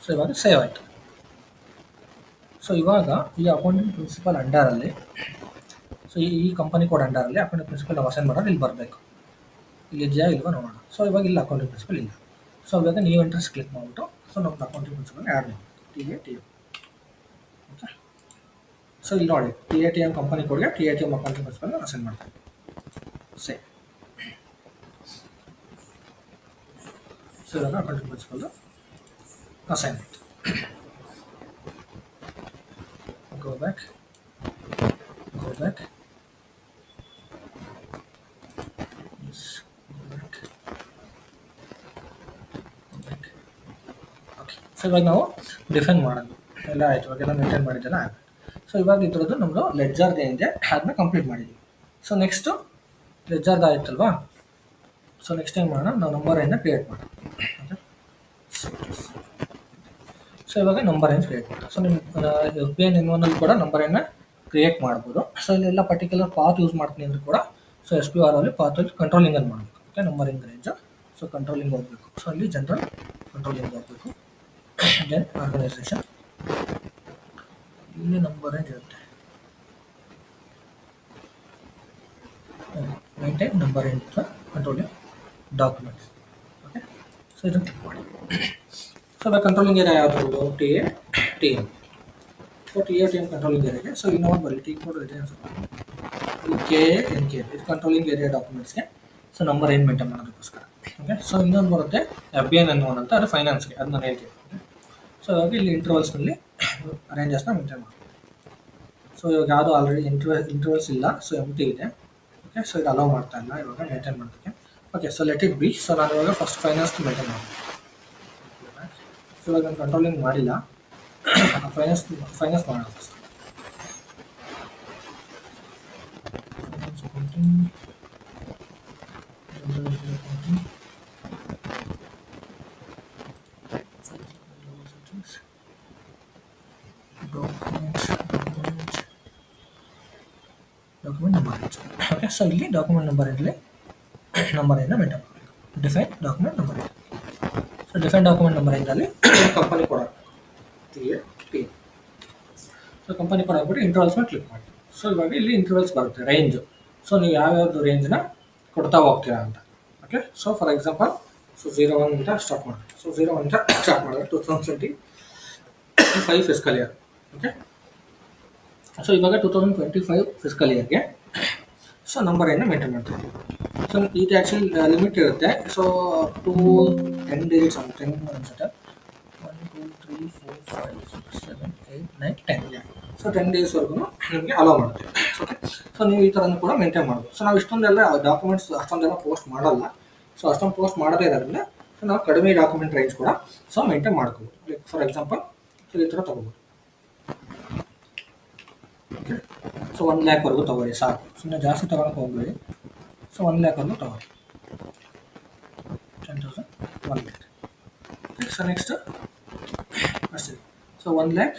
ಸೊ ಇವಾಗ ಸೇವ್ ಆಯಿತು. ಸೊ ಇವಾಗ ಈ ಅಕೌಂಟಿಂಗ್ ಪ್ರಿನ್ಸಿಪಲ್ ಅಂಡರಲ್ಲಿ ಸೊ ಈ ಕಂಪನಿ ಕೋಡ್ ಅಂಡರಲ್ಲಿ ಅಕೌಂಟಿಂಗ್ ಪ್ರಿನ್ಸಿಪಲ್ ನಾವು ಅಸೈನ್ ಮಾಡೋದು ಇಲ್ಲಿ ಬರಬೇಕು. ಇಲ್ಲಿ ಇದೆಯಾ ಇಲ್ವಾ ನೋಡೋಣ. ಸೊ ಇವಾಗ ಇಲ್ಲ ಅಕೌಂಟಿಂಗ್ ಪ್ರಿನ್ಸಿಪಲ್ ಇಲ್ಲ. ಸೊ ಇವಾಗ ನೀವು ಇಂಟ್ರೆಸ್ಟ್ ಕ್ಲಿಕ್ ಮಾಡಿಬಿಟ್ಟು ಸೊ ನಮ್ದು ಅಕೌಂಟಿಂಗ್ ಪ್ರಿನ್ಸಿಪಲ್ ಆ್ಯಡ್ ಮಾಡಿ TATM. ಓಕೆ, ಸೊ ಇಲ್ಲಿ ನೋಡಿ TATM ಕಂಪನಿ ಕೊಡುಗೆ TATM ಅಕೌಂಟಿಂಗ್ ಪ್ರಿನ್ಸಿಪಲ್ ಅಸೈನ್ ಮಾಡ್ತಾರೆ. ಸೇ ಸೊ ಇವಾಗ accounting principle assignment. Go back. Yes, go back. Okay, so ಇವಾಗ ನಾವು ಡಿಫೈನ್ ಮಾಡೋದು ಎಲ್ಲ ಆಯಿತು, ಇವಾಗೆಲ್ಲ ಮೇಂಟೈನ್ ಮಾಡಿದ್ದೆಲ್ಲ ಆಗುತ್ತೆ. ಸೊ ಇವಾಗ ಇದ್ರದ್ದು ನಮ್ಮದು ಲೆಡ್ಜರ್ದು ಏನಿದೆ ಅದನ್ನ ಕಂಪ್ಲೀಟ್ ಮಾಡಿದ್ದೀವಿ. ಸೊ ನೆಕ್ಸ್ಟು ಲೆಡ್ಜರ್ದು ಆಯ್ತಲ್ವಾ. ಸೊ ನೆಕ್ಸ್ಟ್ ಟೈಮ್ ಮಾಡೋಣ, ನಾವು ನಂಬರ್ ಏನ ಕ್ರಿಯೇಟ್ ಮಾಡೋಣ. ಓಕೆ, ಸೊ ಇವಾಗ ನಂಬರ್ ಏನು ಕ್ರಿಯೇಟ್ ಮಾಡೋಣ. ಸೊ ನಿಮ್ಮ SBI N1 ಕೂಡ ನಂಬರ್ ಏನ ಕ್ರಿಯೇಟ್ ಮಾಡ್ಬೋದು. ಸೊ ಇಲ್ಲೆಲ್ಲ ಪರ್ಟಿಕ್ಯುಲರ್ ಪಾತ್ ಯೂಸ್ ಮಾಡ್ತೀನಿ ಅಂದರೂ ಕೂಡ ಸೊ SPR ಅಲ್ಲಿ ಪಾತಲ್ಲಿ ಕಂಟ್ರೋಲಿಂಗ್ ಅನ್ನು ಮಾಡಬೇಕು. Okay, numbering range so controlling ಹೋಗಬೇಕು. ಸೊ ಅಲ್ಲಿ ಜನರಲ್ ಕಂಟ್ರೋಲಿಂಗ್ ಹೋಗಬೇಕು. ದೆನ್ ಆರ್ಗನೈಸೇಷನ್ ಇಲ್ಲಿ ನಂಬರ್ ರೇಂಜ್ ಇರುತ್ತೆ, maintain number range controlling documents. Okay, so ಇದನ್ನು ಕ್ಲಿಕ್ ಮಾಡಿ. ಸೊ ಇವಾಗ ಕಂಟ್ರೋಲಿಂಗ್ ಏರಿಯಾ ಯಾವುದು? TATM. ಸೊ TATM ಕಂಟ್ರೋಲಿಂಗ್ ಏರಿಯಾಗೆ ಸೊ ಇನ್ನೊಂದು ಬರಲಿ ಟಿ ಕೋಡ್ ಇದೆ ಅನ್ಸುತ್ತೆ, KNK ಇದು ಕಂಟ್ರೋಲಿಂಗ್ ಏರಿಯಾ ಡಾಕ್ಯುಮೆಂಟ್ಸ್ಗೆ ಸೊ ನಂಬರ್ ಏನು ಮೇಂಟೈನ್ ಮಾಡೋದಕ್ಕೋಸ್ಕರ. ಓಕೆ, ಸೊ ಇನ್ನೊಂದು ಬರುತ್ತೆ FBI N1 ಅಂತ, ಅದು ಫೈನಾನ್ಸ್ಗೆ, ಅದು ನಾನು ಹೇಳ್ತೀನಿ. ಸೊ ಇವಾಗ ಇಲ್ಲಿ ಇಂಟರ್ವಲ್ಸ್ನಲ್ಲಿ ರೇಂಜಸ್ನ ಮೇಂಟೈನ್ ಮಾಡಿ. ಸೊ ಇವಾಗ ಯಾವುದು ಆಲ್ರೆಡಿ ಇಂಟರ್ವಲ್ಸ್ ಇಲ್ಲ, ಸೊ ಎಂಟಿ ಇದೆ. ಓಕೆ, ಸೊ ಇದು ಅಲೋ ಮಾಡ್ತಾ ಇಲ್ಲ ಇವಾಗ ಮೇಂಟೈನ್ ಮಾಡೋದಕ್ಕೆ. Okay, so let it be. So ನಾನು ಇವಾಗ ಫಸ್ಟ್ ಫೈನಾನ್ಸ್ ಮೇಂಟೈನ್ ಮಾಡ್ತೀನಿ. ಸೊ ಇವಾಗ ನಾನು ಕಂಟ್ರೋಲಿಂಗ್ ಮಾಡಿಲ್ಲ, ಫೈನಾನ್ಸ್ ಮಾಡೋಣ first. Document number range. Okay, so ಇಲ್ಲಿ ಡಾಕ್ಯುಮೆಂಟ್ ನಂಬರ್ ರೇಂಜಲ್ಲಿ ನಂಬರ್ ರೇಂಜ್ ಮೇಂಟೈನ್ ಮಾಡಬೇಕು. Define document number range. So define document number ರೇಂಜಲ್ಲಿ ಕಂಪನಿ ಕೊಡ TATM. ಸೊ ಕಂಪನಿ ಕೊಡ ಹಾಕ್ಬಿಟ್ಟು ಇಂಟರ್ವಲ್ಸ್ ಮೇಲೆ ಕ್ಲಿಕ್ ಮಾಡಿ. ಸೊ ಇವಾಗ ಇಲ್ಲಿ ಇಂಟರ್ವಲ್ಸ್ ಬರುತ್ತೆ ರೇಂಜು. ಸೊ ನೀವು ಯಾವ್ಯಾವ್ದು ರೇಂಜ್ನ ಕೊಡ್ತಾ ಹೋಗ್ತೀರಾ ಅಂತ. Okay, so for example so 01 ಅಂತ ಸ್ಟಾರ್ಟ್ ಮಾಡಿ. ಸೊ 01 ಅಂತ ಸ್ಟಾರ್ಟ್ ಮಾಡಿದ್ರೆ 2025 ಫಿಸ್ಕಲ್ ಇಯರ್. ಓಕೆ, ಸೊ ಇವಾಗ 2025 ಫಿಸ್ಕಲ್ ಇಯರ್ಗೆ ಸೊ ನಂಬರ್ ಏನು ಮೇಂಟೈನ್ ಮಾಡ್ತಾ ಇದ್ದೀವಿ. ಸೊ ಇದು ಆ್ಯಕ್ಚುಲಿ ಲಿಮಿಟ್ ಇರುತ್ತೆ. ಸೊ ಅಪ್ ಟು 10 ಡೇಸ್ ಅಂತ 10 ಅನ್ಸುತ್ತೆ. 1 2 3 4 5 6 7 8 9 10. ಸೊ 10 ಡೇಸ್ವರೆಗೂ ನಿಮಗೆ ಅಲೋ ಮಾಡುತ್ತೆ. ಓಕೆ, ಸೊ ನೀವು ಈ ಥರನೂ ಕೂಡ ಮೇಂಟೈನ್ ಮಾಡ್ಬೋದು. ಸೊ ನಾವು ಇಷ್ಟೊಂದೆಲ್ಲ ಡಾಕ್ಯುಮೆಂಟ್ಸ್ ಅಷ್ಟೊಂದೆಲ್ಲ ಪೋಸ್ಟ್ ಮಾಡಲ್ಲ. ಸೊ ಅಷ್ಟೊಂದು ಪೋಸ್ಟ್ ಮಾಡದೇ ಇರೋದ್ರಿಂದ ಸೊ ನಾವು ಕಡಿಮೆ ಡಾಕ್ಯುಮೆಂಟ್ ರೇಂಜ್ ಕೂಡ ಸೊ ಮೇಂಟೈನ್ ಮಾಡ್ಕೋಬೋದು. ಲೈಕ್ ಫಾರ್ ಎಕ್ಸಾಂಪಲ್ ಸೊ ಈ ಥರ ತೊಗೋಬೋದು. ಓಕೆ, ಸೊ 1 ಲ್ಯಾಕ್ವರೆಗೂ ತೊಗೊಳ್ಳಿ ಸಾಕು, ಸುಮ್ಮನೆ ಜಾಸ್ತಿ ತೊಗೊಳಕ್ಕೆ ಹೋಗ್ಬೇಡಿ. ಸೊ 1 ಲ್ಯಾಕ್ವರೆಗೂ ತೊಗೊಳ್ಳಿ, 10,000 1 ಲ್ಯಾಕ್. ಓಕೆ, ಸೊ ನೆಕ್ಸ್ಟ್ ಅಷ್ಟೇ. ಸೊ 1 ಲ್ಯಾಕ್,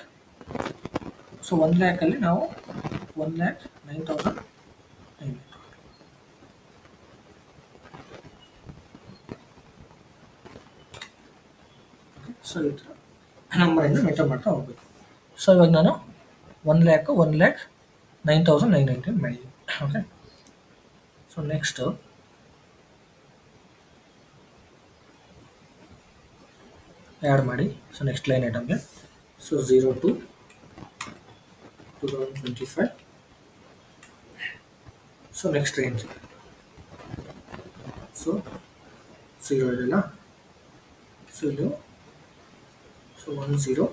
ಸೊ 1 ಲ್ಯಾಕಲ್ಲಿ ನಾವು 1,09,900. ಸೊ ಈ ಥರ ನಂಬರಿಂದ ಮೇಂಟೈನ್ ಮಾಡ್ತಾ ಹೋಗ್ಬೇಕು. ಸೊ ಇವಾಗ ನಾನು 1,09,990 ಮಾಡಿದ್ದೀನಿ. ಓಕೆ, ಸೊ ನೆಕ್ಸ್ಟ್ ಆ್ಯಡ್ ಮಾಡಿ. ಸೊ ನೆಕ್ಸ್ಟ್ ಲೈನ್ ಐಟಮ್ಗೆ so 02 2025. So next range so 0 ಇದೆಲ್ಲ. ಸೊ ಇದು ಸೊ 10200.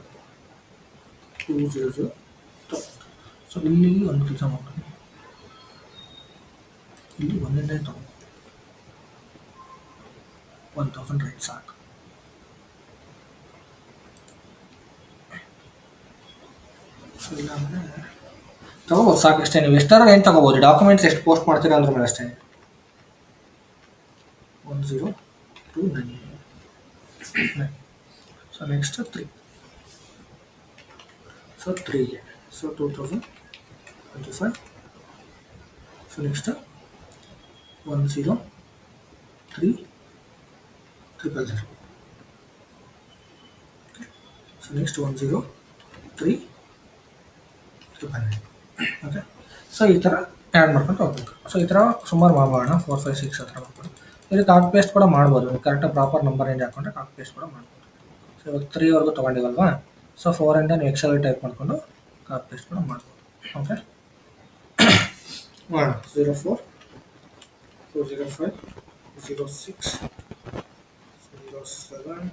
ಸೊ ಇಲ್ಲಿ ಒಂದು ಕೆಲಸ ಮಾಡ್ತೀನಿ, ಇಲ್ಲಿ ಒಂದನೇ ತಗೋ 1000 ರೈಟ್ ಸಾಕು. ಸೊ ಇಲ್ಲ ಅಂದರೆ ತಗೋಬೋದು ಸಾಕು, ಅಷ್ಟೇ. ನೀವು ಎಷ್ಟಾದ್ರೂ ಏನು ತಗೋಬೋದು, ಡಾಕ್ಯುಮೆಂಟ್ಸ್ ಎಷ್ಟು ಪೋಸ್ಟ್ ಮಾಡ್ತೀರಾ ಅದ್ರ ಮೇಲೆ ಅಷ್ಟೇ. 10299. So next 3. ಸೊ 3ಗೆ so 2025. So next 103,000. So next 103,900. Okay, so ಈ ಥರ ಆ್ಯಡ್ ಮಾಡ್ಕೊಂಡು ಹೋಗ್ಬೇಕು. ಸೊ ಈ ಥರ ಸುಮಾರು ಮಾಡೋಣ, 4 5 6 ಆ ಥರ ಮಾಡ್ಕೊಂಡು. ಇಲ್ಲಿ ಕಾಪಿ ಪೇಸ್ಟ್ ಕೂಡ ಮಾಡ್ಬೋದು, ಕರೆಕ್ಟಾಗಿ ಪ್ರಾಪರ್ ನಂಬರ್ ರೇಂಜ್ ಹಾಕೊಂಡ್ರೆ ಕಾಪಿ ಪೇಸ್ಟ್ ಕೂಡ ಮಾಡ್ಬೋದು. ಸೊ ಇವಾಗ 3ವರೆಗೂ ತೊಗೊಂಡಿವಲ್ವಾ, ಸೊ 4 ನೀವು ಎಕ್ಸೆಲ್ ಟೈಪ್ ಮಾಡಿಕೊಂಡು ಕಾಪಿ ಪೇಸ್ಟ್ ಕೂಡ ಮಾಡ್ಬೋದು. ಓಕೆ, ಮಾಡೋಣ. 04 405 06 07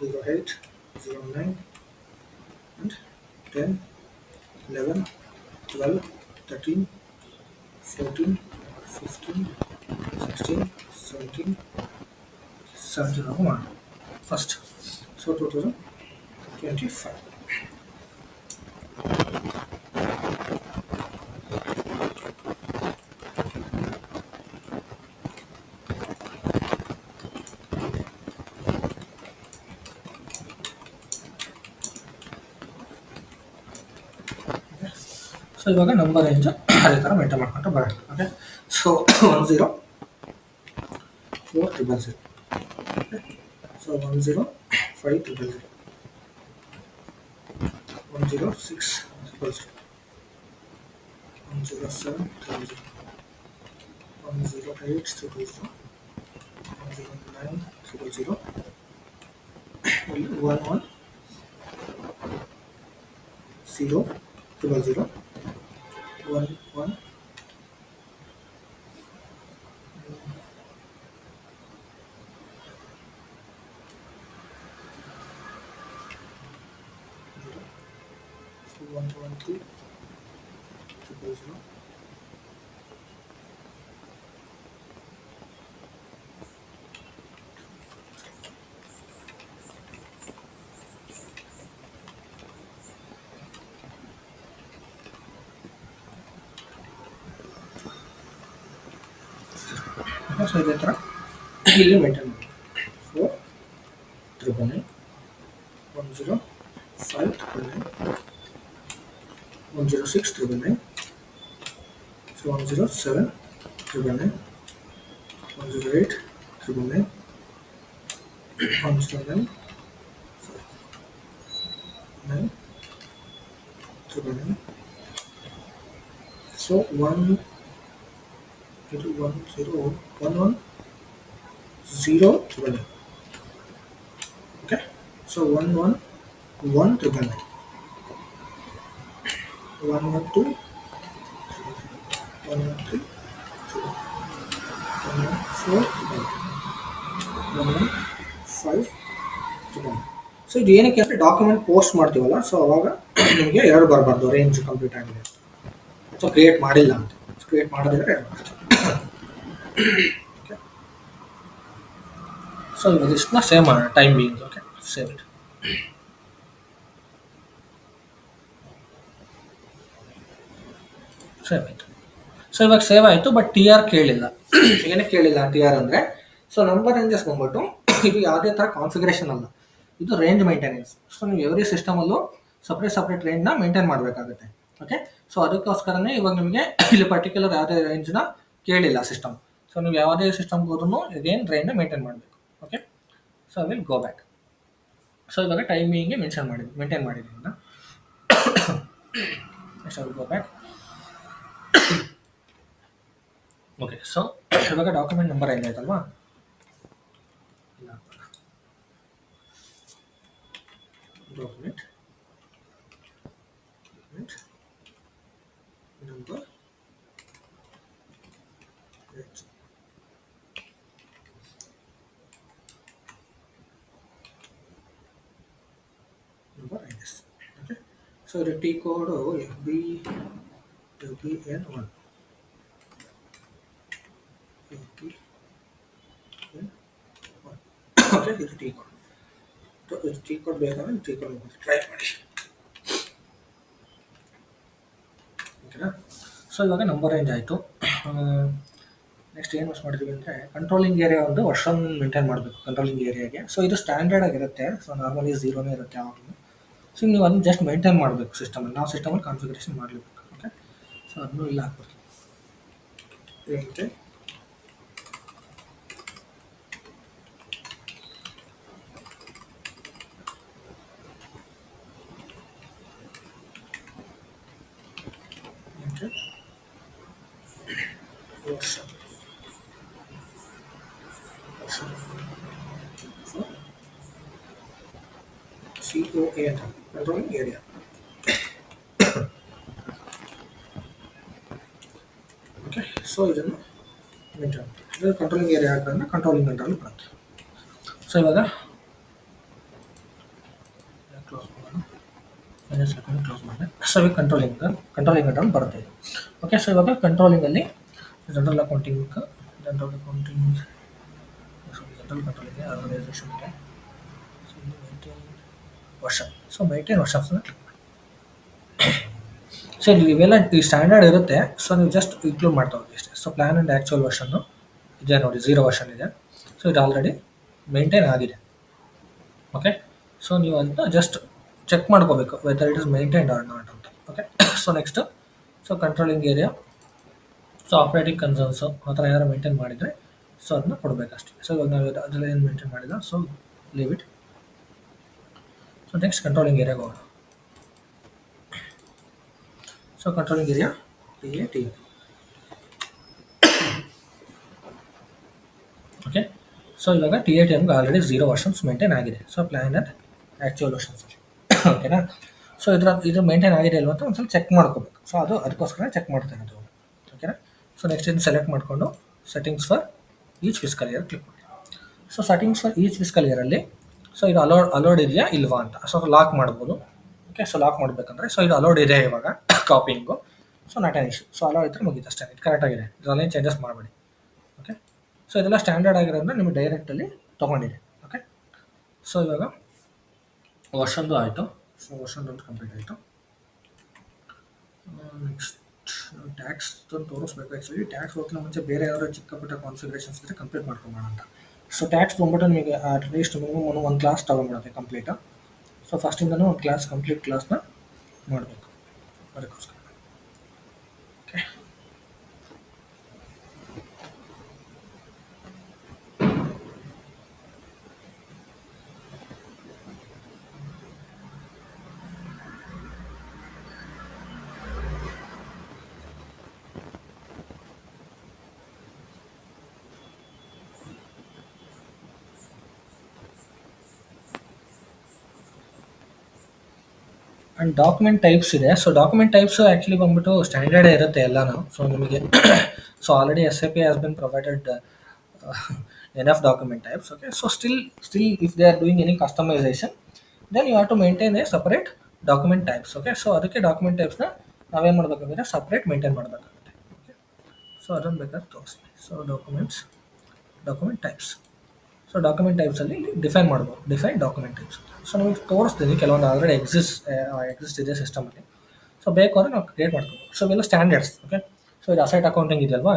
08 09 and 10 11 12 13 14 15 16 17 17 ಮಾಡೋಣ ಫಸ್ಟ್. ಸೊ 2025. ಸೊ ಇವಾಗ ನಂಬರ್ ರೇಂಜ್ ಅದೇ ಥರ ಮೇಂಟೈನ್ ಮಾಡ್ಕೊಂಡು ಬರೋಣ. Okay, so 10 4 000. Okay, so 10 5 000, 106 000, 107 000, 108 000, 109 000, 11 0 0, 11 112 0 0. So ಇದೇ ಥರ ಇಲ್ಲಿ ಮೇಂಟೈನ್ ಮಾಡಿ. 4 999, 105 999, 106 999, so 107 999, 108 999, 109 9 999. So 1 1 0 1 1 0 999. Okay, so 1 1 1 999, 1 1 2 1 1 3 1 1 4 1 1 5 9. So ಇದು ಏನಕ್ಕೆ ಅಂದರೆ ಡಾಕ್ಯುಮೆಂಟ್ ಪೋಸ್ಟ್ ಮಾಡ್ತೀವಲ್ಲ, ಸೊ ಅವಾಗ ನಿಮಗೆ ಎರಡು ಬರಬಾರ್ದು ರೇಂಜ್ ಕಂಪ್ಲೀಟ್ ಆಗಿದೆ ಅಥವಾ ಕ್ರಿಯೇಟ್ ಮಾಡಿಲ್ಲ ಅಂತ. ಕ್ರಿಯೇಟ್ ಮಾಡೋದಿದ್ರೆ ಓಕೆ. ಸೊ ಇದಿಷ್ಟನ್ನ ಸೇವ್ ಮಾಡೋಣ time being. Okay, save it. Save ಆಯಿತು. ಸೊ ಇವಾಗ ಸೇವ್ ಆಯಿತು, ಬಟ್ ಟಿ ಆರ್ ಕೇಳಿಲ್ಲ. ಏನಕ್ಕೆ ಕೇಳಿಲ್ಲ ಟಿ ಆರ್ ಅಂದರೆ, ಸೊ ನಂಬರ್ ರೇಂಜಸ್ ಬಂದ್ಬಿಟ್ಟು ಇದು ಯಾವುದೇ ಥರ ಕಾನ್ಫಿಗರೇಷನ್ ಅಲ್ಲ, ಇದು ರೇಂಜ್ ಮೇಂಟೆನೆನ್ಸ್. ಸೊ ನೀವು ಎವ್ರಿ ಸಿಸ್ಟಮಲ್ಲೂ ಸಪ್ರೇಟ್ ರೇಂಜ್ನ ಮೇಂಟೈನ್ ಮಾಡಬೇಕಾಗುತ್ತೆ. ಓಕೆ, ಸೊ ಅದಕ್ಕೋಸ್ಕರನೇ ಇವಾಗ ನಿಮಗೆ ಇಲ್ಲಿ ಪರ್ಟಿಕ್ಯುಲರ್ ಯಾವುದೇ ರೇಂಜ್ನ ಕೇಳಿಲ್ಲ ಸಿಸ್ಟಮ್. ಸೊ ನೀವು ಯಾವುದೇ ಸಿಸ್ಟಮ್ಗೆ ಹೋದ್ರೂ ಇದೇನು ರೇಂಜ್ನ ಮೇಂಟೈನ್ ಮಾಡಬೇಕು. Okay, so I will go back. So ಇವಾಗ ಟೈಮಿಂಗ್ಗೆ ಮೇಂಟೈನ್ ಮಾಡಿದ್ದೀನಿ ನಾನು. Next I will go back. Okay, so ಇವಾಗ ಡಾಕ್ಯುಮೆಂಟ್ ನಂಬರ್ ಏನಾಯ್ತಲ್ವಾ, document number number is. Okay, so ಇದು ಟಿ ಕೋಡು FBN1. ಓಕೆ, ಇದು ಟಿ ಕೋಡ್. ಇದು ಟಿ ಕೋಡ್ ಬೇಕಾದ್ರೆ ಟಿ ಕೋಡ್ ಟ್ರೈ ಮಾಡಿ. ಓಕೆನಾ? ಸೊ ಇವಾಗ ನಂಬರ್ ರೇಂಜ್ ಆಯಿತು. ನೆಕ್ಸ್ಟ್ ಏನು ಯೂಸ್ ಮಾಡಿದ್ವಿ ಅಂದರೆ ಕಂಟ್ರೋಲಿಂಗ್ ಏರಿಯಾ ಒಂದು ವರ್ಷನ್ ಮೇಂಟೈನ್ ಮಾಡಬೇಕು ಕಂಟ್ರೋಲಿಂಗ್ ಏರಿಯಾಗೆ. ಸೊ ಇದು ಸ್ಟ್ಯಾಂಡರ್ಡ್ ಆಗಿರುತ್ತೆ. ಸೊ ನಾರ್ಮಲಿ 0ನೇ ಇರುತ್ತೆ ಯಾವಾಗಲೂ. ಸೊ ನೀವು ಅದನ್ನು ಜಸ್ಟ್ ಮೇಂಟೈನ್ ಮಾಡಬೇಕು ಸಿಸ್ಟಮಲ್ಲಿ. ನಾವು ಸಿಸ್ಟಮಲ್ಲಿ ಕಾನ್ಫಿಗರೇಷನ್ ಮಾಡಲೇಬೇಕು. ಓಕೆ, ಸೊ ಅದನ್ನು ಇಲ್ಲ ಹಾಕ್ಬಿಡ್ತೀವಿ. ಏನಂತೆ ವರ್ಷ ಸೊ COA ಅಂತ ಕಂಟ್ರೋಲಿಂಗ್ ಏರಿಯಾ. ಓಕೆ, ಸೊ ಇದನ್ನು ಮೇಂಟೈನ್ ಇದು ಕಂಟ್ರೋಲಿಂಗ್ ಏರಿಯಾ ಆದ್ದರಿಂದ ಕಂಟ್ರೋಲಿಂಗ್ ಅಂಡರಲ್ಲಿ ಬರುತ್ತೆ. ಸೊ ಇವಾಗ ಕ್ಲೋಸ್ ಮಾಡೋಣ, ಕ್ಲೋಸ್ ಮಾಡಿದೆ. ಸೊ ಇವಾಗ ಕಂಟ್ರೋಲಿಂಗ್ ಅಂಡರಲ್ಲಿ ಬರುತ್ತೆ. ಓಕೆ, ಸೊ ಇವಾಗ ಕಂಟ್ರೋಲಿಂಗಲ್ಲಿ ಜನರಲ್ ಅಕೌಂಟಿಂಗ್ ಕಂಟ್ರೋಲಿಂಗ್ ಆರ್ಗನೈಸೇಷನ್ ಇದೆ. ಸೊ ಇಲ್ಲಿ ಮೇಂಟೈನ್ ವರ್ಷನ್. ಸೊ ಮೇಂಟೈನ್ ವರ್ಷನ್ಸ್ನ ಕ್ಲಿಕ್ ಮಾಡಿ. ಸೊ ಇವೆಲ್ಲ ಈ ಸ್ಟ್ಯಾಂಡರ್ಡ್ ಇರುತ್ತೆ. ಸೊ ನೀವು ಜಸ್ಟ್ ಇನ್ಕ್ಲೂಡ್ ಮಾಡ್ತಾ ಹೋಗಿ ಅಷ್ಟೇ. So plan and actual version ಇದೆ ನೋಡಿ, 0 ವರ್ಷನ್ ಇದೆ. ಸೊ ಇದು ಆಲ್ರೆಡಿ ಮೇಂಟೈನ್ ಆಗಿದೆ. ಓಕೆ, ಸೊ ನೀವು ಅದನ್ನ ಜಸ್ಟ್ ಚೆಕ್ ಮಾಡ್ಕೋಬೇಕು whether it is maintained or not ಅಂತ. Okay, so next so controlling area, so operating concerns ಆ ಥರ ಏನಾರು ಮೇಂಟೈನ್ ಮಾಡಿದರೆ ಸೊ ಅದನ್ನ ಕೊಡಬೇಕಷ್ಟೇ. ಸೊ ಇವಾಗ ನಾವು ಅದೆಲ್ಲ ಏನು ಮೇಂಟೈನ್ ಮಾಡಿಲ್ಲ, so leave it. So next controlling ಏರಿಯಾಗೆ ಹೋಗೋಣ. So controlling area TAT. Okay, so ಇವಾಗ TATMಗೆ ಆಲ್ರೆಡಿ 0 ವರ್ಷನ್ಸ್ ಮೇಂಟೈನ್ ಆಗಿದೆ. So plan and actual versions. ಓಕೆನಾ, ಸೊ ಇದು ಮೇಂಟೈನ್ ಆಗಿದೆ ಇಲ್ವ ಅಂತ ಒಂದು ಸ್ವಲ್ಪ ಚೆಕ್ ಮಾಡ್ಕೋಬೇಕು. ಸೊ ಅದಕ್ಕೋಸ್ಕರ ಚೆಕ್ ಮಾಡ್ತಾ ಇರೋದು. ಓಕೆನಾ, ಸೊ ನೆಕ್ಸ್ಟ್ ಇದನ್ನು ಸೆಲೆಕ್ಟ್ ಮಾಡಿಕೊಂಡು settings for each fiscal year click ಮಾಡಿ. So settings for each fiscal ಇಯರಲ್ಲಿ ಸೊ ಇದು ಅಲೋಡ್ ಇದೆಯಾ ಇಲ್ವಾ ಅಂತ ಸೊ ಲಾಕ್ ಮಾಡ್ಬೋದು. ಓಕೆ, ಸೊ ಲಾಕ್ ಮಾಡಬೇಕಂದ್ರೆ ಸೊ ಇದು ಅಲೋಡ್ ಇದೆ ಇವಾಗ copying. So not an issue. So allowed ಇದ್ರೆ ಮುಗೀತು ಅಷ್ಟೇ, ಇದು ಕರೆಕ್ಟಾಗಿದೆ. ಇದರಲ್ಲೇನು ಚೇಂಜಸ್ ಮಾಡಬೇಡಿ. ಓಕೆ, ಸೊ ಇದೆಲ್ಲ ಸ್ಟ್ಯಾಂಡರ್ಡ್ ಆಗಿರೋದನ್ನ ನಿಮಗೆ ಡೈರೆಕ್ಟಲ್ಲಿ ತೊಗೊಂಡಿದೆ. ಓಕೆ, ಸೊ ಇವಾಗ ವರ್ಷನ್ದು ಆಯಿತು. ಸೊ ವರ್ಷನ್ದು ಕಂಪ್ಲೀಟ್ ಆಯಿತು. ನೆಕ್ಸ್ಟ್ ಟ್ಯಾಕ್ಸ್ ತೋರಿಸ್ಬೇಕು. ಆ್ಯಕ್ಚುಲಿ ಟ್ಯಾಕ್ಸ್ ಹೋಗ್ತಾ ಮುಂಚೆ ಬೇರೆ ಯಾವ್ದಾದ್ರು ಚಿಕ್ಕ ಪುಟ್ಟ ಕಾನ್ಫಿಗರೇಷನ್ಸ್ ಇದ್ದರೆ ಕಂಪ್ಲೀಟ್ ಮಾಡ್ಕೊಂಬೋಣ ಅಂತ. ಸೊ ಟ್ಯಾಕ್ಸ್ ತೊಗೊಂಬಿಟ್ಟು ನಿಮಗೆ ಅಟ್ಲೀಸ್ಟ್ ಮಿನಿಮಮ್ ಒಂದು ಕ್ಲಾಸ್ ತೊಗೊಂಬಿಡುತ್ತೆ ಕಂಪ್ಲೀಟು. ಸೊ ಫಸ್ಟಿಂದನೂ ಒಂದು ಕಂಪ್ಲೀಟ್ ಕ್ಲಾಸ್ನ ಮಾಡಬೇಕು ಅದಕ್ಕೋಸ್ಕರ. ಓಕೆ, ಆ್ಯಂಡ್ ಡಾಕ್ಯುಮೆಂಟ್ ಟೈಪ್ಸ್ ಇದೆ. ಸೊ ಡಾಕ್ಯುಮೆಂಟ್ ಟೈಪ್ಸ್ ಆ್ಯಕ್ಚುಲಿ ಬಂದ್ಬಿಟ್ಟು ಸ್ಟ್ಯಾಂಡರ್ಡೇ ಇರುತ್ತೆ ಎಲ್ಲನೂ. ಸೊ ನಿಮಗೆ so already SAP has been provided enough document types. Okay, so still if they are doing any customization, then you have to maintain a separate document types. Okay, so ಅದಕ್ಕೆ document ಟೈಪ್ಸ್ನ ನಾವೇನು ಮಾಡಬೇಕಾಗುತ್ತೆ, separate maintain ಮಾಡಬೇಕಾಗುತ್ತೆ. Okay, so ಅದನ್ನು ಬೇಕಾದ್ರೆ ತೋರಿಸ್ತೀನಿ. So document types. So document ಟೈಪ್ಸಲ್ಲಿ define ಮಾಡ್ಬೋದು, ಡಿಫೈನ್ ಡಾಕ್ಯುಮೆಂಟ್ ಟೈಪ್ಸ್ ಅಂತ. ಸೊ ನಿಮಗೆ ತೋರಿಸ್ತೀನಿ, ಕೆಲವೊಂದು ಆಲ್ರೆಡಿ ಎಕ್ಸಿಸ್ಟ್ ಇದೆ ಸಿಸ್ಟಮಲ್ಲಿ. ಸೊ ಬೇಕು ಅಂದರೆ ನಾವು ಕ್ರಿಯೇಟ್ ಮಾಡ್ಕೋಬೋದು. ಸೊ ಇವೆಲ್ಲ ಸ್ಟ್ಯಾಂಡರ್ಡ್ಸ್. ಓಕೆ, ಸೊ ಇದು ಅಸೆಟ್ ಅಕೌಂಟಿಂಗ್ ಇದೆಯಲ್ವಾ,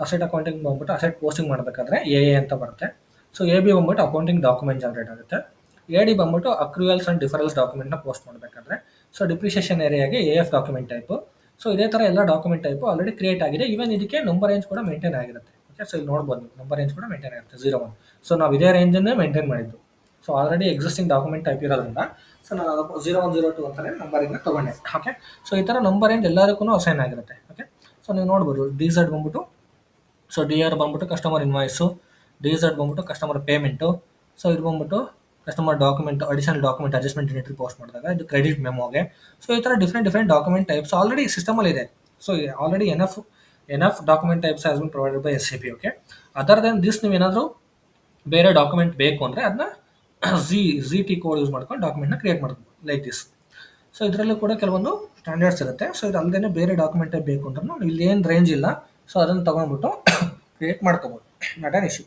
ಅಸೆಟ್ ಅಕೌಂಟಿಂಗ್ ಬಂದ್ಬಿಟ್ಟು ಅಸೆಟ್ ಪೋಸ್ಟಿಂಗ್ ಮಾಡಬೇಕಾದ್ರೆ AA ಅಂತ ಬರುತ್ತೆ. ಸೊ AB ಬಂದ್ಬಿಟ್ಟು ಅಕೌಂಟಿಂಗ್ ಡಾಕ್ಯುಮೆಂಟ್ ಜನರೇಟ್ ಆಗುತ್ತೆ. AD ಬಂದ್ಬಿಟ್ಟು ಅಕ್ರೂಯಲ್ಸ್ ಆ್ಯಂಡ್ ಡಿಫರಲ್ಸ್ ಡಾಕ್ಯುಮೆಂಟ್ನ ಪೋಸ್ಟ್ ಮಾಡಬೇಕಾದ್ರೆ. ಸೊ ಡಿಪ್ರಿಷಿಯೇಷನ್ ಏರಿಯಾಗೆ AF ಡಾಕ್ಯುಮೆಂಟ್ ಟೈಪು. ಸೊ ಇದೇ ಥರ ಎಲ್ಲ ಡಾಕ್ಯುಮೆಂಟ್ ಟೈಪು ಆಲ್ರೆಡಿ ಕ್ರಿಯೇಟ್ ಆಗಿದೆ. ಈವನ್ ಇದಕ್ಕೆ ನಂಬರ್ ರೇಂಜ್ ಕೂಡ ಮೇಂಟೈನ್ ಆಗಿರುತ್ತೆ. ಓಕೆ, ಸೊ ಇಲ್ಲಿ ನೋಡ್ಬೋದು ನೀವು ನಂಬರ್ ರೇಂಜ್ ಕೂಡ ಮೇಂಟೈನ್ ಆಗಿರುತ್ತೆ 01. ಸೊ ನಾವು ಇದೇ ರೇಂಜನ್ನೇ ಮೇಂಟೈನ್ ಮಾಡಿದ್ದು. So already existing document type ಇರೋದ್ರಿಂದ ಸೊ ನಾನು 01, 02 ಅಂತಲೇ ನಂಬರಿಂಗ್ನ ತೊಗೊಂಡೆ. ಓಕೆ, ಸೊ ಈ ಥರ ನಂಬರ್ ರೇಂಜ್ ಎಲ್ಲದಕ್ಕೂ ಅಸೈನ್ ಆಗಿರುತ್ತೆ. ಓಕೆ, ಸೊ ನೀವು ನೋಡ್ಬೋದು DZ ಬಂದ್ಬಿಟ್ಟು ಸೊ DR ಬಂದ್ಬಿಟ್ಟು ಕಸ್ಟಮರ್ ಇನ್ವಾಯ್ಸು, DZ ಬಂದ್ಬಿಟ್ಟು ಕಸ್ಟಮರ್ ಪೇಮೆಂಟು. ಸೊ ಇದು ಬಂದ್ಬಿಟ್ಟು customer document additional document adjustment entry post ಮಾಡಿದಾಗ ಇದು ಕ್ರೆಡಿಟ್ ಮೆಮೋಗೆ. ಸೊ ಈ ಥರ ಡಿಫ್ರೆಂಟ್ ಡಾಕ್ಯುಮೆಂಟ್ ಟೈಪ್ಸ್ ಆಲ್ರೆಡಿ ಸಿಸ್ಟಮಲ್ಲಿ ಇದೆ. So already enough document types has been provided by SAP. Okay, other than this ನೀವು ಏನಾದರೂ ಬೇರೆ ಡಾಕ್ಯುಮೆಂಟ್ ಬೇಕು ಅಂದರೆ ಅದನ್ನ ZT ಕೋಡ್ ಯೂಸ್ ಮಾಡ್ಕೊಂಡು ಡಾಕ್ಯುಮೆಂಟ್ನ ಕ್ರಿಯೇಟ್ ಮಾಡ್ಬೋದು ಲೈಕ್ ದಿಸ್. ಸೊ ಇದರಲ್ಲೂ ಕೂಡ ಕೆಲವೊಂದು ಸ್ಟ್ಯಾಂಡರ್ಡ್ಸ್ ಇರುತ್ತೆ. ಸೊ ಇದು ಅಲ್ಲದೆ ಬೇರೆ ಡಾಕ್ಯುಮೆಂಟ್ ಟೈಪ್ ಬೇಕು ಅಂದ್ರೂ ಇಲ್ಲಿ ಏನು ರೇಂಜ್ ಇಲ್ಲ. ಸೊ ಅದನ್ನು ತೊಗೊಂಡ್ಬಿಟ್ಟು ಕ್ರಿಯೇಟ್ ಮಾಡ್ಕೋಬೋದು, ನಾಟ್ ಆನ್ ಇಶ್ಯೂ.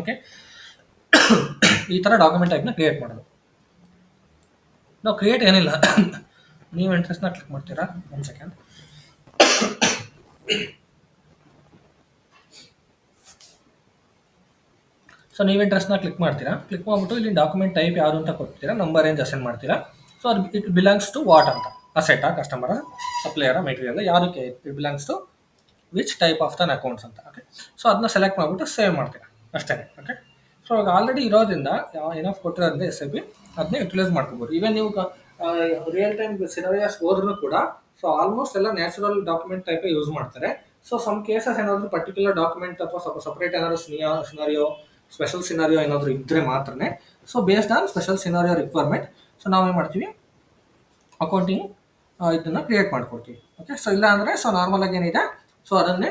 ಓಕೆ, ಈ ಥರ ಡಾಕ್ಯುಮೆಂಟ್ ಟೈಪ್ನ ಕ್ರಿಯೇಟ್ ಮಾಡೋದು. ನಾವು ಕ್ರಿಯೇಟ್ ಏನಿಲ್ಲ, ನೀವು ಇಂಟ್ರೆಸ್ಟ್ನ ಕ್ಲಿಕ್ ಮಾಡ್ತೀರಾ. 1 ಸೆಕೆಂಡ್. ಸೊ ನೀವು ಇಂಟ್ರೆಸ್ಟ್ನ ಕ್ಲಿಕ್ ಮಾಡ್ತೀರಾ. ಕ್ಲಿಕ್ ಮಾಡಿಬಿಟ್ಟು ಇಲ್ಲಿ ಡಾಕ್ಯುಮೆಂಟ್ ಟೈಪ್ ಯಾವುದು ಅಂತ ಕೊಡ್ತೀರಾ, ನಂಬರ್ ರೇಂಜ್ ಅಸೆಂಡ್ ಮಾಡ್ತೀರಾ. ಸೊ ಅದು ಇಟ್ ಬಿಲಾಂಗ್ಸ್ ಟು ವಾಟ್ ಅಂತ, ಅಸೆಟಾ, ಕಸ್ಟಮರ, ಸಪ್ಲೈಯರ, ಮೆಟೀರಿಯಲ್, ಯಾವುದಕ್ಕೆ it belongs to which type of then accounts ಅಂತ. ಓಕೆ, ಸೊ ಅದನ್ನ ಸೆಲೆಕ್ಟ್ ಮಾಡಿಬಿಟ್ಟು ಸೇವ್ ಮಾಡ್ತೀರಾ ಅಷ್ಟೇ. ಓಕೆ, ಸೊ ಇವಾಗ ಆಲ್ರೆಡಿ ಇರೋದ್ರಿಂದ ಏನಫ್ ಕೊಟ್ಟಿರೋದ್ರಿಂದ SAP ಅದನ್ನ ಯುಟಿಲೈಸ್ ಮಾಡ್ಕೋಬೋದು. ಈವನ್ ನೀವು ರಿಯಲ್ ಟೈಮ್ ಸಿನಾರಿಯಾಸ್ ಹೋದ್ರೂ ಕೂಡ ಸೊ ಆಲ್ಮೋಸ್ಟ್ ಎಲ್ಲ ನ್ಯಾಚುರಲ್ ಡಾಕ್ಯುಮೆಂಟ್ ಟೈಪೇ ಯೂಸ್ ಮಾಡ್ತಾರೆ. ಸೊ ಸಮ್ ಕೇಸಸ್ ಏನಾದರೂ ಪರ್ಟಿಕ್ಯುಲರ್ ಡಾಕ್ಯುಮೆಂಟ್ ಅಥವಾ ಸ್ವಲ್ಪ ಸಪ್ರೇಟ್ ಏನಾದರೂ ಸಿನಾರಿಯೋ ಸ್ಪೆಷಲ್ ಸಿನಾರಿಯೋ ಏನಾದರೂ ಇದ್ದರೆ ಮಾತ್ರನೇ. So based on special scenario requirement so ನಾವೇನು ಮಾಡ್ತೀವಿ, ಅಕೌಂಟಿಂಗ್ ಇದನ್ನು ಕ್ರಿಯೇಟ್ ಮಾಡ್ಕೊಡ್ತೀವಿ. ಓಕೆ, ಸೊ ಇಲ್ಲ ಅಂದರೆ ಸೊ ನಾರ್ಮಲಾಗಿ ಏನಿದೆ ಸೊ ಅದನ್ನೇ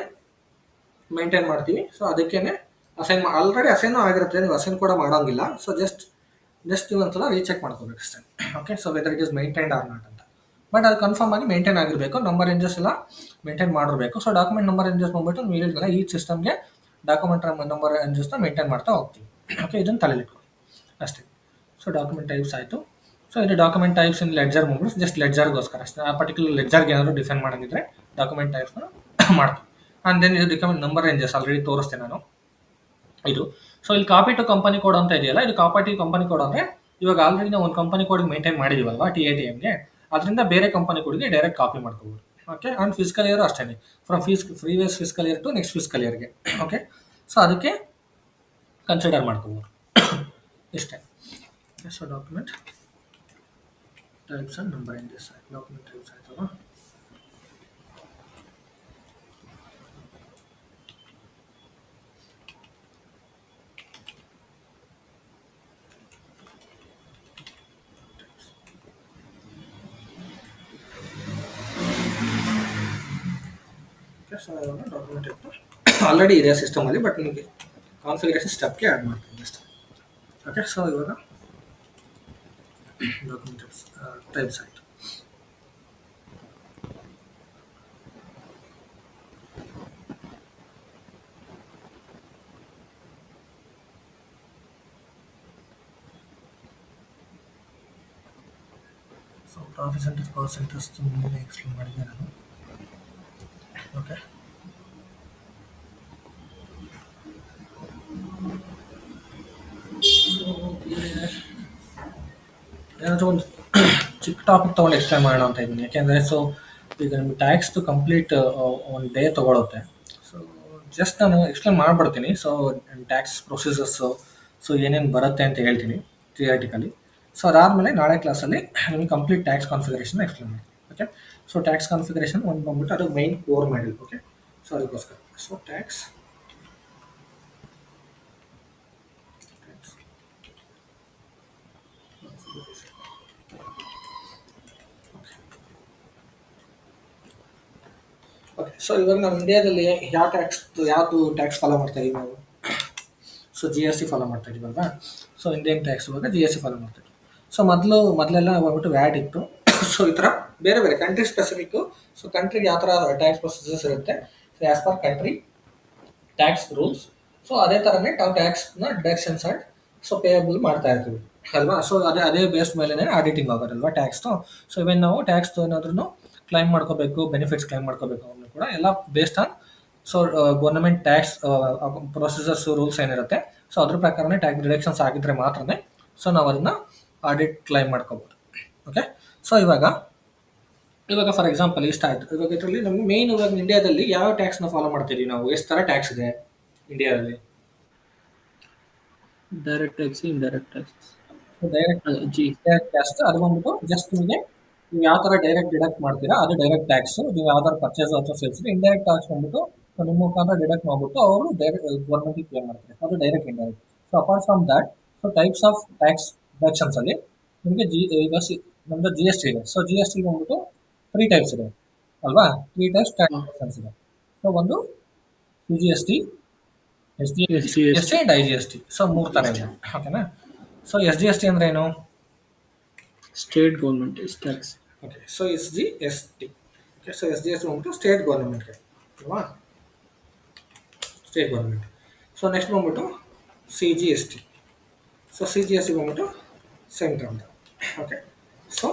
ಮೇಂಟೈನ್ ಮಾಡ್ತೀವಿ. ಸೊ ಅದಕ್ಕೇ ಆಲ್ರೆಡಿ ಅಸೈನು ಆಗಿರುತ್ತೆ, ನೀವು ಅಸೈನ್ ಕೂಡ ಮಾಡೋಂಗಿಲ್ಲ. ಸೊ ಜಸ್ಟ್ ನೀವು ಒಂದ್ಸಲ ರೀಚೆಕ್ ಮಾಡ್ಕೋಬೇಕು ಅಷ್ಟೇ. Okay, so whether it is maintained or not ಅಂತ. ಬಟ್ ಅದು ಕನ್ಫರ್ಮ್ ಆಗಿ ಮೇಂಟೈನ್ ಆಗಿರಬೇಕು, ನಂಬರ್ ರೇಂಜಸ್ ಎಲ್ಲ ಮೇಂಟೈನ್ ಮಾಡಿರಬೇಕು. ಸೊ ಡಾಕ್ಯುಮೆಂಟ್ ನಂಬರ್ ರೇಂಜಸ್ ಬಂದ್ಬಿಟ್ಟು ನೀವು ಹೇಳಿದ್ರಲ್ಲ, ಈ ಸಿಸ್ಟಮ್ಗೆ ಡಾಕ್ಯುಮೆಂಟ್ ನಂಬರ್ ರೇಂಜಸ್ನ ಮೇಂಟೈನ್ ಮಾಡ್ತಾ ಹೋಗ್ತೀವಿ. ಓಕೆ, ಇದನ್ನು ತಲೆಲಿಟ್ಕೊಳ್ಳಿ ಅಷ್ಟೇ. ಸೊ ಡಾಕ್ಯುಮೆಂಟ್ ಟೈಪ್ಸ್ ಆಯಿತು. ಸೊ ಇದು ಡಾಕ್ಯುಮೆಂಟ್ ಟೈಪ್ಸ್ ಇನ್ ಲೆಡ್ಜರ್ ಬಂದ್ಬಿಟ್ಟು ಜಸ್ಟ್ ಲೆಡ್ಜರ್ಗೋಸ್ಕರ ಅಷ್ಟೇ. ಆ ಪರ್ಟಿಕ್ಯುಲರ್ ಲೆಡ್ಜರ್ಗೆ ಏನಾದರೂ ಡಿಫೈನ್ ಮಾಡೋಂಗಿದ್ರೆ ಡಾಕ್ಯುಮೆಂಟ್ ಟೈಪ್ಸ್ನ ಮಾಡ್ತೀವಿ. ಆ್ಯಂಡ್ ದೆನ್ ಇದು ಡಾಕ್ಯುಮೆಂಟ್ ನಂಬರ್ ರೇಂಜಸ್ ಆಲ್ರೆಡಿ ತೋರಿಸ್ತೆ ನಾನು ಇದು. ಸೊ ಇಲ್ಲಿ ಕಾಪಿ ಟು ಕಂಪನಿ ಕೋಡ್ ಅಂತ ಇದೆಯಲ್ಲ, ಇದು ಕಾಪಿ ಟು ಕಂಪನಿ ಕೋಡ್ ಅಂದರೆ ಇವಾಗ ಆಲ್ರೆಡಿ ನಾವು ಒಂದು ಕಂಪನಿ ಕೋಡಿಗೆ ಮೇಂಟೈನ್ ಮಾಡಿದೀವಲ್ವಾ TATMಗೆ, ಅದರಿಂದ ಬೇರೆ ಕಂಪನಿ ಕೋಡ್ಗೆ ಡೈರೆಕ್ಟ್ ಕಾಪಿ ಮಾಡ್ಕೋಬೋದು. ಓಕೆ, ಆ್ಯಂಡ್ ಫಿಸಿಕಲ್ ಇಯರು ಅಷ್ಟೇ, from previous physical year to next physical ಇಯರ್ಗೆ. ಓಕೆ, ಸೊ ಅದಕ್ಕೆ ಕನ್ಸಿಡರ್ ಮಾಡ್ಕೋಬೋದು ಇಷ್ಟೇ. So document types and number ranges, document types ಆಯ್ತಲ್ವಾ. ಸೊ ಡಾಕ್ಯುಮೆಂಟ್ ಟೈಪ್ ಆಲ್ರೆಡಿ ಇದೆ ಸಿಸ್ಟಮಲ್ಲಿ, ಬಟ್ ನಿಮಗೆ ಕಾನ್ಫಿಗರೇಷನ್ ಸ್ಟೆಪ್ಗೆ ಆ್ಯಡ್ ಮಾಡ್ತೀನಿ ಅಷ್ಟೇ. ಓಕೆ, ಸೊ ಇವಾಗ ಡಾಕ್ಯುಮೆಂಟ್ ಟೈಪ್ಸ್ ಆಯಿತು. So profit centres cost centres ಮುಂದೆ ಎಕ್ಸ್ಪ್ಲೇನ್ ಮಾಡಿದ್ದೆ ನಾನು. ಓಕೆ, ಏನಾದರೂ ಒಂದು ಚಿಕ್ಕ ಟಾಪಿಕ್ ತೊಗೊಂಡು ಎಕ್ಸ್ಪ್ಲೇನ್ ಮಾಡೋಣ ಅಂತ ಇದ್ದೀನಿ. ಯಾಕೆಂದರೆ ಸೊ ಈಗ ನಿಮ್ಗೆ ಟ್ಯಾಕ್ಸ್ದು ಕಂಪ್ಲೀಟ್ ಒಂದು ಡೇ ತೊಗೊಳುತ್ತೆ. ಸೊ ಜಸ್ಟ್ ನಾನು ಎಕ್ಸ್ಪ್ಲೇನ್ ಮಾಡಿಬಿಡ್ತೀನಿ. ಸೊ ಟ್ಯಾಕ್ಸ್ ಪ್ರೊಸೀಜರ್ಸು ಸೊ ಏನೇನು ಬರುತ್ತೆ ಅಂತ ಹೇಳ್ತೀನಿ ಥಿಯರಿಟಿಕಲಿ. ಸೊ ಅದಾದಮೇಲೆ ನಾಳೆ ಕ್ಲಾಸಲ್ಲಿ ನಿಮಗೆ ಕಂಪ್ಲೀಟ್ ಟ್ಯಾಕ್ಸ್ ಕಾನ್ಫಿಗರೇಷನ್ ಎಕ್ಸ್ಪ್ಲೇನ್ ಮಾಡ್ತೀನಿ. ಓಕೆ, ಸೊ ಟ್ಯಾಕ್ಸ್ ಕಾನ್ಫಿಗರೇಷನ್ ಒಂದು ಬಂದ್ಬಿಟ್ಟು ಅದು ಮೈನ್ ಕೋರ್ ಮಾಡಿಲ್. ಓಕೆ, ಸೊ ಅದಕ್ಕೋಸ್ಕರ ಸೊ ಟ್ಯಾಕ್ಸ್ ಓಕೆ. ಸೊ ಇವಾಗ ನಾವು ಇಂಡಿಯಾದಲ್ಲಿ ಯಾವುದು ಟ್ಯಾಕ್ಸ್ ಫಾಲೋ ಮಾಡ್ತಾ ಇದೀವಿ ನಾವು? ಸೊ GST ಫಾಲೋ ಮಾಡ್ತಾ ಇದೀವಲ್ವಾ. ಸೊ ಇಂಡಿಯನ್ ಟ್ಯಾಕ್ಸ್ ಇವಾಗ GST ಫಾಲೋ ಮಾಡ್ತಾ ಇದ್ದೀವಿ. ಸೊ ಮೊದಲೆಲ್ಲ ಬಂದ್ಬಿಟ್ಟು ವ್ಯಾಟ್ ಇತ್ತು. ಸೊ ಈ ಥರ ಬೇರೆ ಬೇರೆ ಕಂಟ್ರಿ ಸ್ಪೆಸಿಫಿಕ್ಕು. ಸೊ ಕಂಟ್ರಿಗೆ ಯಾವ ಥರ ಟ್ಯಾಕ್ಸ್ ಪ್ರೊಸೀಜರ್ಸ್ ಇರುತ್ತೆ, so as per country tax rules. So ಅದೇ ಥರನೇ ನಾವು ಟ್ಯಾಕ್ಸ್ನ ಡಿಡಕ್ಷನ್ಸ್ ಆ್ಯಂಡ್ ಸೊ ಪೇಯಬಲ್ ಮಾಡ್ತಾ ಇರ್ತೀವಿ ಅಲ್ವಾ. ಸೊ ಅದೇ ಬೇಸ್ಡ್ ಮೇಲೇ ಆಡಿಟಿಂಗ್ ಆಗೋದಲ್ವಾ ಟ್ಯಾಕ್ಸ್ದು. ಸೊ ಇವೆನ್ ನಾವು ಟ್ಯಾಕ್ಸ್ದು ಏನಾದ್ರೂ ಕ್ಲೈಮ್ ಮಾಡ್ಕೋಬೇಕು, ಬೆನಿಫಿಟ್ಸ್ ಕ್ಲೈಮ್ ಮಾಡ್ಕೋಬೇಕು ಅನ್ನೋ ಕೂಡ ಎಲ್ಲ based on so government tax procedures rules ಏನಿರುತ್ತೆ. ಸೊ ಅದ್ರ ಪ್ರಕಾರನೇ ಟ್ಯಾಕ್ಸ್ ಡಿಡಕ್ಷನ್ಸ್ ಆಗಿದ್ರೆ ಮಾತ್ರನೇ ಸೊ ನಾವು ಅದನ್ನು ಆಡಿಟ್ ಕ್ಲೈಮ್ ಮಾಡ್ಕೋಬೋದು. ಓಕೆ, ಸೊ ಇವಾಗ ಫಾರ್ ಎಕ್ಸಾಂಪಲ್ ಇಷ್ಟ ಆಯಿತು. ಇವಾಗ ಇದರಲ್ಲಿ ನಮ್ಗೆ ಮೇನ್ ಇವಾಗ ಇಂಡಿಯಾದಲ್ಲಿ ಯಾವ ಟ್ಯಾಕ್ಸ್ನ ಫಾಲೋ ಮಾಡ್ತಿದ್ದೀವಿ ನಾವು? ಎಷ್ಟು ಥರ ಟ್ಯಾಕ್ಸ್ ಇದೆ ಇಂಡಿಯಾದಲ್ಲಿ? Direct tax, indirect tax. Direct tax ಅದು ಬಂದ್ಬಿಟ್ಟು ಜಸ್ಟ್ ನಿಮಗೆ ನೀವು ಯಾವ ಥರ ಡೈರೆಕ್ಟ್ ಡಿಡಕ್ಟ್ ಮಾಡ್ತೀರಾ ಅದು ಡೈರೆಕ್ಟ್ ಟ್ಯಾಕ್ಸು. ನೀವು ಯಾವ ಥರ ಪರ್ಚೇಸ್ ಅಥವಾ ಸೇಲ್ಸ್. ಇಂಡೈರೆಕ್ಟ್ ಟ್ಯಾಕ್ಸ್ ಬಂದ್ಬಿಟ್ಟು ನಿಮ್ಮ ಮುಖಾಂತರ ಡಿಡಕ್ಟ್ ಮಾಡ್ಬಿಟ್ಟು ಅವರು ಗೌರ್ಮೆಂಟಿಗೆ ಪೇ ಮಾಡ್ತಾರೆ, ಅದು direct indirect. So apart from that so types of tax deductions ಅಲ್ಲಿ ನಿಮಗೆ ನಮ್ಮದು GST ಇದೆ. ಸೊ GST ಬಂದ್ಬಿಟ್ಟು 3 ಟೈಪ್ಸ್ ಇದೆ ಅಲ್ವಾ. 3 ಟೈಪ್ಸ್ ಟ್ಯಾಕ್ಸ್ ಡಿಡಕ್ಷನ್ಸ್ ಇದೆ. ಸೊ ಒಂದು CGST, SGST and IGST. So 3 ಥರ ಇದೆ. ಓಕೆನಾ. ಸೊ SGST ಅಂದ್ರೆ ಏನು? State government tax. Okay, so SGST. Okay, so SGST ಬಂದ್ಬಿಟ್ಟು ಸ್ಟೇಟ್ ಗೌರ್ಮೆಂಟ್ಗೆ ಅಲ್ವಾ, ಸ್ಟೇಟ್ ಗೌರ್ಮೆಂಟ್. ಸೊ ನೆಕ್ಸ್ಟ್ ಬಂದ್ಬಿಟ್ಟು CGST. ಸೊ CGST ಬಂದ್ಬಿಟ್ಟು ಸೆಂಟ್ರಲ್. ಓಕೆ, ಸೊ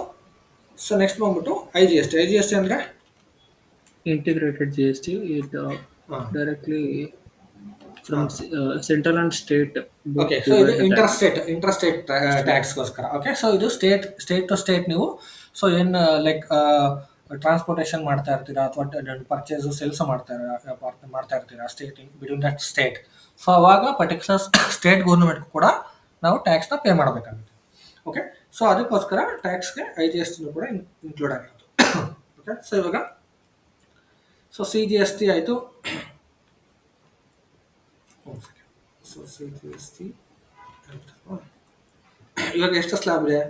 ನೆಕ್ಸ್ಟ್ ಬಂದ್ಬಿಟ್ಟು IGST ಅಂದರೆ ಇಂಟಿಗ್ರೇಟೆಡ್ GST. ಇದು directly from central and state. Okay, so ಇದು interstate ಟ್ಯಾಕ್ಸ್ಗೋಸ್ಕರ. Okay, so ಇದು state to state ನೀವು ಸೊ ಏನು ಲೈಕ್ ಟ್ರಾನ್ಸ್ಪೋರ್ಟೇಷನ್ ಮಾಡ್ತಾ ಇರ್ತೀರಾ ಅಥವಾ ಪರ್ಚೇಸು ಸೇಲ್ಸ್ ಮಾಡ್ತಾ ಇರ್ತೀರಾ state between that state. So ಅವಾಗ ಪರ್ಟಿಕ್ಯುಲರ್ ಸ್ಟೇಟ್ ಗೌರ್ಮೆಂಟ್ಗೂ ಕೂಡ ನಾವು ಟ್ಯಾಕ್ಸ್ನ ಪೇ ಮಾಡಬೇಕಾಗುತ್ತೆ. ಓಕೆ, ಸೊ ಅದಕ್ಕೋಸ್ಕರ ಟ್ಯಾಕ್ಸ್ಗೆ IGST ಕೂಡ ಇನ್ಕ್ಲೂಡ್ ಆಗಿರೋದು. ಓಕೆ, ಸೊ ಇವಾಗ ಸೊ CGST ಆಯಿತು. So C G S T ಇವಾಗ ಎಷ್ಟು ಸ್ಲ್ಯಾಬ್ ಇದೆ?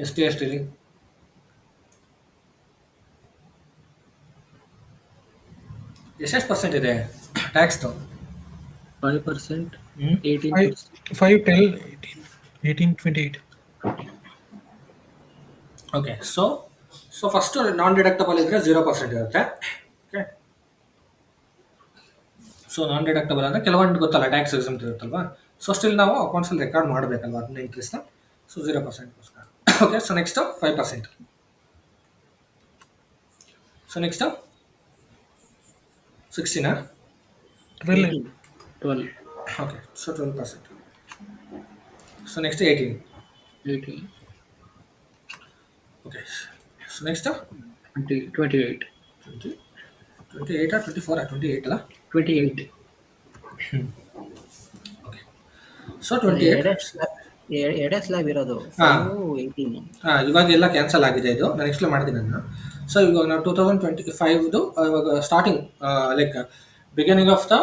ಎಷ್ಟು ಇಲ್ಲಿ ಎಷ್ಟು ಪರ್ಸೆಂಟ್ ಇದೆ ಟ್ಯಾಕ್ಸ್ದು? 5%, ಹ್ಞೂ 18%. 5, 10, 18, 28. ಓಕೆ. ಸೊ ಫಸ್ಟು ನಾನ್ ಡಿಡಕ್ಟಬಲ್ ಇದ್ದರೆ 0% ಇರುತ್ತೆ. ಓಕೆ. ಸೊ ನಾನ್ ಡಿಡಕ್ಟಬಲ್ ಅಂದರೆ ಕೆಲವೊಂದು ಗೊತ್ತಲ್ಲ ಟ್ಯಾಕ್ಸ್ ಎಕ್ಸಮ್ಟ್ ಇರುತ್ತಲ್ವಾ. ಸೊ ಸ್ಟಿಲ್ ನಾವು ಅಕೌಂಟ್ಸಲ್ಲಿ ರೆಕಾರ್ಡ್ ಮಾಡಬೇಕಲ್ವ ಅದನ್ನ ಇಂಟ್ರೆಸ್ಟ್ನ. ಸೊ 0%ಗೋಸ್ಕರ. Okay. So next 5%. So next 16. 12. 12. Okay. So 12%. So next 18. 18. Okay. So next 28. 28 24 28 ಅಲ್ಲ? 28. ಓಕೆ. ಸೊ 28. ಎರಡೇ ಸ್ಲ್ಯಾಬ್ ಇರೋದು. ಹಾಂ 18. ಹಾಂ ಇವಾಗ ಎಲ್ಲ ಕ್ಯಾನ್ಸಲ್ ಆಗಿದೆ ಇದು. ನಾನು ಎಕ್ಸ್ಪ್ಲೇನ್ ಮಾಡ್ತೀನಿ ನಾನು. ಸೊ ಇವಾಗ ನಾವು 2025ದು ಇವಾಗ starting like beginning of the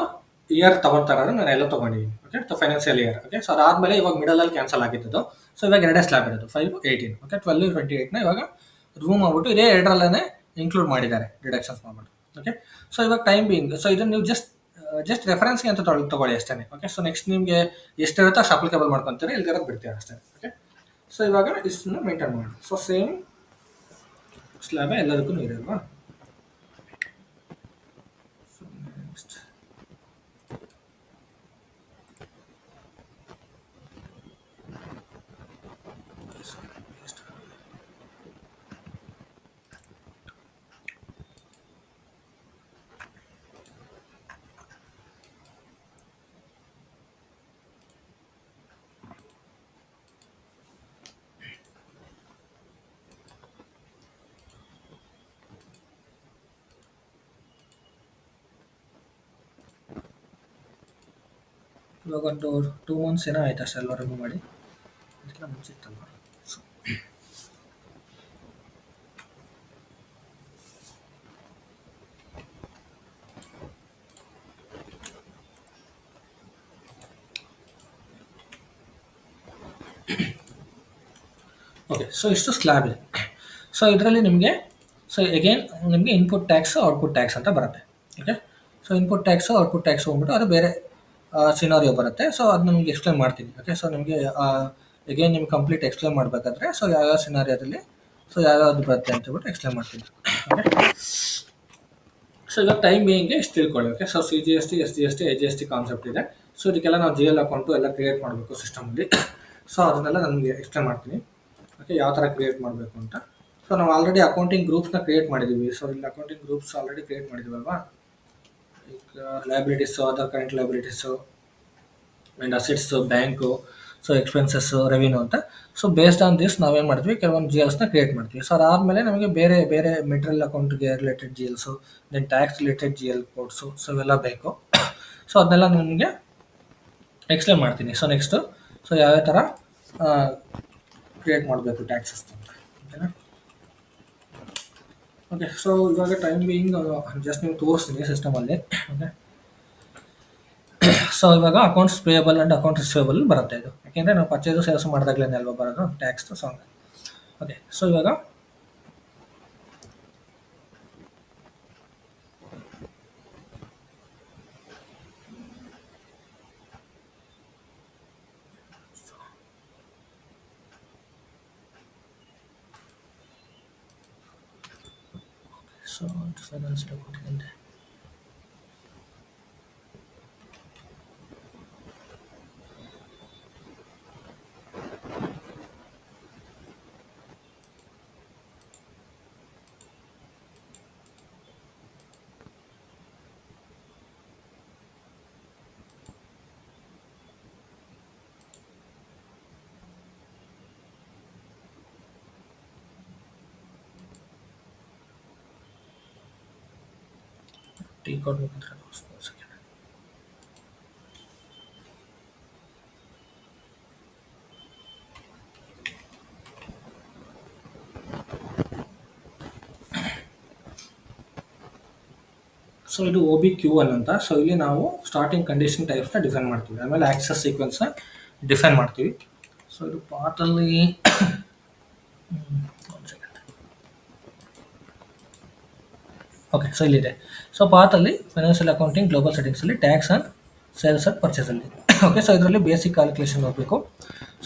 year ತೊಗೊತಾರೆ ನಾನು ಎಲ್ಲ ತೊಗೊಂಡಿದ್ದೀನಿ. Okay. So financial year. Okay. So ಅದಾದಮೇಲೆ ಇವಾಗ ಮಿಡಲಲ್ಲಿ ಕ್ಯಾನ್ಸಲ್ ಆಗಿದ್ದು. ಸೊ ಇವಾಗ ಎರಡೇ ಸ್ಲ್ಯಾಬ್ ಇರೋದು 5, 18. ಓಕೆ. 12, 28ನ ಇವಾಗ ರೂಮ್ ಮಾಡ್ಬಿಟ್ಟು ಇದೇ ಎರಡರಲ್ಲೇ ಇನ್ಕ್ಲೂಡ್ ಮಾಡಿದ್ದಾರೆ ಡಿಡಕ್ಷನ್ಸ್ ಮಾಡ್ಬಿಟ್ಟು. ಓಕೆ. ಸೊ ಇವಾಗ ಟೈಮ್ ಬೀಯಿಂಗ್ ಸೊ ಇದನ್ನು ನೀವು ಜಸ್ಟ್ ರೆಫರೆನ್ಸ್ಗೆ ಅಂತ ತೊಗೊಳ್ಳಿ ಅಷ್ಟೇ. ಓಕೆ. ಸೊ ನೆಕ್ಸ್ಟ್ ನಿಮಗೆ ಎಷ್ಟಿರುತ್ತೋ ಅಷ್ಟು ಅಪ್ಲಿಕೇಬಲ್ ಮಾಡ್ಕೊತೀರಿ, ಇಲ್ದಿರೋದು ಬಿಡ್ತೀರಾ ಅಷ್ಟೇ. ಓಕೆ. ಸೊ ಇವಾಗ ಇಷ್ಟನ್ನು ಮೇಂಟೈನ್ ಮಾಡಿ. ಸೊ ಸೇಮ್ ಸ್ಲ್ಯಾಬೇ ಎಲ್ಲದಕ್ಕೂ ಇದೆ ಅಲ್ವಾ? ಸೊ ನೆಕ್ಸ್ಟ್ ಇವಾಗ ಒಂದು 2 months ಏನೋ ಆಯ್ತು ಅಷ್ಟೇ ಅಲ್ವಾ ರಿಮೂವ್ ಮಾಡಿ. ಅದಕ್ಕೆಲ್ಲ ಮುಂಚೆ ಇತ್ತಲ್ವಾ? So okay. ಸೊ ಇಷ್ಟು ಸ್ಲ್ಯಾಬ್ ಇದೆ. ಸೊ ಇದರಲ್ಲಿ ನಿಮಗೆ ಸೊ ಅಗೇನ್ ನಿಮಗೆ ಇನ್ಪುಟ್ ಟ್ಯಾಕ್ಸ್ ಔಟ್ಪುಟ್ ಟ್ಯಾಕ್ಸ್ ಅಂತ ಬರುತ್ತೆ. Okay. So input tax output tax ಹೋಗ್ಬಿಟ್ಟು ಅದು ಬೇರೆ ಸಿನಾರಿಯೋ ಬರುತ್ತೆ. ಸೊ ಅದು ನಿಮಗೆ ಎಕ್ಸ್ಪ್ಲೇನ್ ಮಾಡ್ತೀನಿ. ಓಕೆ. ಸೊ ನಿಮಗೆ ಅಗೇನ್ ನಿಮ್ಗೆ ಕಂಪ್ಲೀಟ್ ಎಕ್ಸ್ಪ್ಲೇನ್ ಮಾಡಬೇಕಾದ್ರೆ ಸೊ ಯಾವ್ಯಾವ ಸಿನಾರಿಯೋದಲ್ಲಿ ಸೊ ಯಾವ್ಯಾವ್ದು ಬರುತ್ತೆ ಅಂತ ಹೇಳ್ಬಿಟ್ಟು ಎಕ್ಸ್ಪ್ಲೇನ್ ಮಾಡ್ತೀನಿ. ಓಕೆ. ಸೊ ಇವಾಗ ಟೈಮ್ ಬೇಯಿಂಗ್ಗೆ ಇಷ್ಟು ತಿಳ್ಕೊಳ್ಳಿ. Okay. So C G S T, S G S T, I G S T concept ಇದೆ. ಸೊ ಇದಕ್ಕೆಲ್ಲ ನಾವು GL ಅಕೌಂಟು ಎಲ್ಲ ಕ್ರಿಯೇಟ್ ಮಾಡಬೇಕು ಸಿಸ್ಟಮಲ್ಲಿ. ಸೊ ಅದನ್ನೆಲ್ಲ ನನಗೆ ಎಕ್ಸ್ಪ್ಲೇನ್ ಮಾಡ್ತೀನಿ. ಓಕೆ. ಯಾವ ಥರ ಕ್ರಿಯೇಟ್ ಮಾಡಬೇಕು ಅಂತ. ಸೊ ನಾವು ಆಲ್ರೆಡಿ ಅಕೌಂಟಿಂಗ್ ಗ್ರೂಪ್ಸ್ನ ಕ್ರಿಯೇಟ್ ಮಾಡಿದ್ದೀವಿ. ಸೊ ಇಲ್ಲಿ ಅಕೌಂಟಿಂಗ್ ಗ್ರೂಪ್ಸ್ ಆಲ್ರೆಡಿ ಕ್ರಿಯೇಟ್ ಮಾಡಿದ್ದೀವಲ್ವಾ? ಈಗ liabilities, other current liabilities and assets, bank, so expenses, revenue ಅಂತ. ಸೊ ಬೇಸ್ಡ್ ಆನ್ ದಿಸ್ ನಾವೇನು ಮಾಡ್ತೀವಿ, ಕೆಲವೊಂದು GLಸ್ನ ಕ್ರಿಯೇಟ್ ಮಾಡ್ತೀವಿ. ಸೊ ಅದಾದಮೇಲೆ ನಮಗೆ ಬೇರೆ ಬೇರೆ ಮೆಟೀರಿಯಲ್ ಅಕೌಂಟ್ಗೆ ರಿಲೇಟೆಡ್ GLಸು, then tax related GL codes, so ಇವೆಲ್ಲ ಬೇಕು. ಸೊ ಅದನ್ನೆಲ್ಲ ನಿಮಗೆ ಎಕ್ಸ್ಪ್ಲೇನ್ ಮಾಡ್ತೀನಿ. ಸೊ ನೆಕ್ಸ್ಟು ಸೊ ಯಾವ್ಯಾವ ಥರ ಕ್ರಿಯೇಟ್ ಮಾಡಬೇಕು ಟ್ಯಾಕ್ಸಸ್ ಅಂತ. ಓಕೆನಾ? ಓಕೆ. ಸೊ ಇವಾಗ ಟೈಮ್ ಬೀಯಿಂಗ್ ಜಸ್ಟ್ ನೀವು ತೋರಿಸ್ತೀನಿ ಸಿಸ್ಟಮಲ್ಲಿ. ಓಕೆ. ಸೊ ಇವಾಗ accounts payable and account receivable ಬರುತ್ತೆ ಇದು. ಯಾಕೆಂದರೆ ನಾವು ಪರ್ಚೇಸು ಸೇಲ್ಸ್ ಮಾಡಿದಾಗಲೇ ಅಲ್ವಾ ಬರೋದು ಟ್ಯಾಕ್ಸ್ದು. So okay. ಸೊ ಇವಾಗ ಸೊ ಫೈನಾನ್ಸ್ ಅಕೌಂಟಿಂಗ್ ಟೀ ಕೊಡ್ಬೇಕಂದ್ರೆ ಸೆಕೆಂಡ್. ಸೊ ಇದು ಒ ಬಿ ಕ್ಯೂ ಒನ್ ಅಂತ. ಸೊ ಇಲ್ಲಿ ನಾವು ಸ್ಟಾರ್ಟಿಂಗ್ ಕಂಡೀಷನ್ ಟೈಪ್ಸ್ನ ಡಿಫೈನ್ ಮಾಡ್ತೀವಿ, ಆಮೇಲೆ ಆಕ್ಸಸ್ ಸೀಕ್ವೆನ್ಸ್ನ ಡಿಫೈನ್ ಮಾಡ್ತೀವಿ. ಸೊ ಇದು ಪಾರ್ಟಲ್ಲಿ ಓಕೆ. ಸೊ ಇಲ್ಲಿದೆ. ಸೊ ಪಾತಲ್ಲಿ ಫೈನಾನ್ಷಿಯಲ್ ಅಕೌಂಟಿಂಗ್ ಗ್ಲೋಬಲ್ ಸೆಟ್ಟಿಂಗ್ಸಲ್ಲಿ ಟ್ಯಾಕ್ಸ್ ಆ್ಯಂಡ್ ಸೇಲ್ಸ್ ಆ್ಯಂಡ್ ಪರ್ಚೇಸಲ್ಲಿ ಓಕೆ. ಸೊ ಇದರಲ್ಲಿ ಬೇಸಿಕ್ ಕ್ಯಾಲ್ಕುಲೇಷನ್ ಹೋಗಬೇಕು.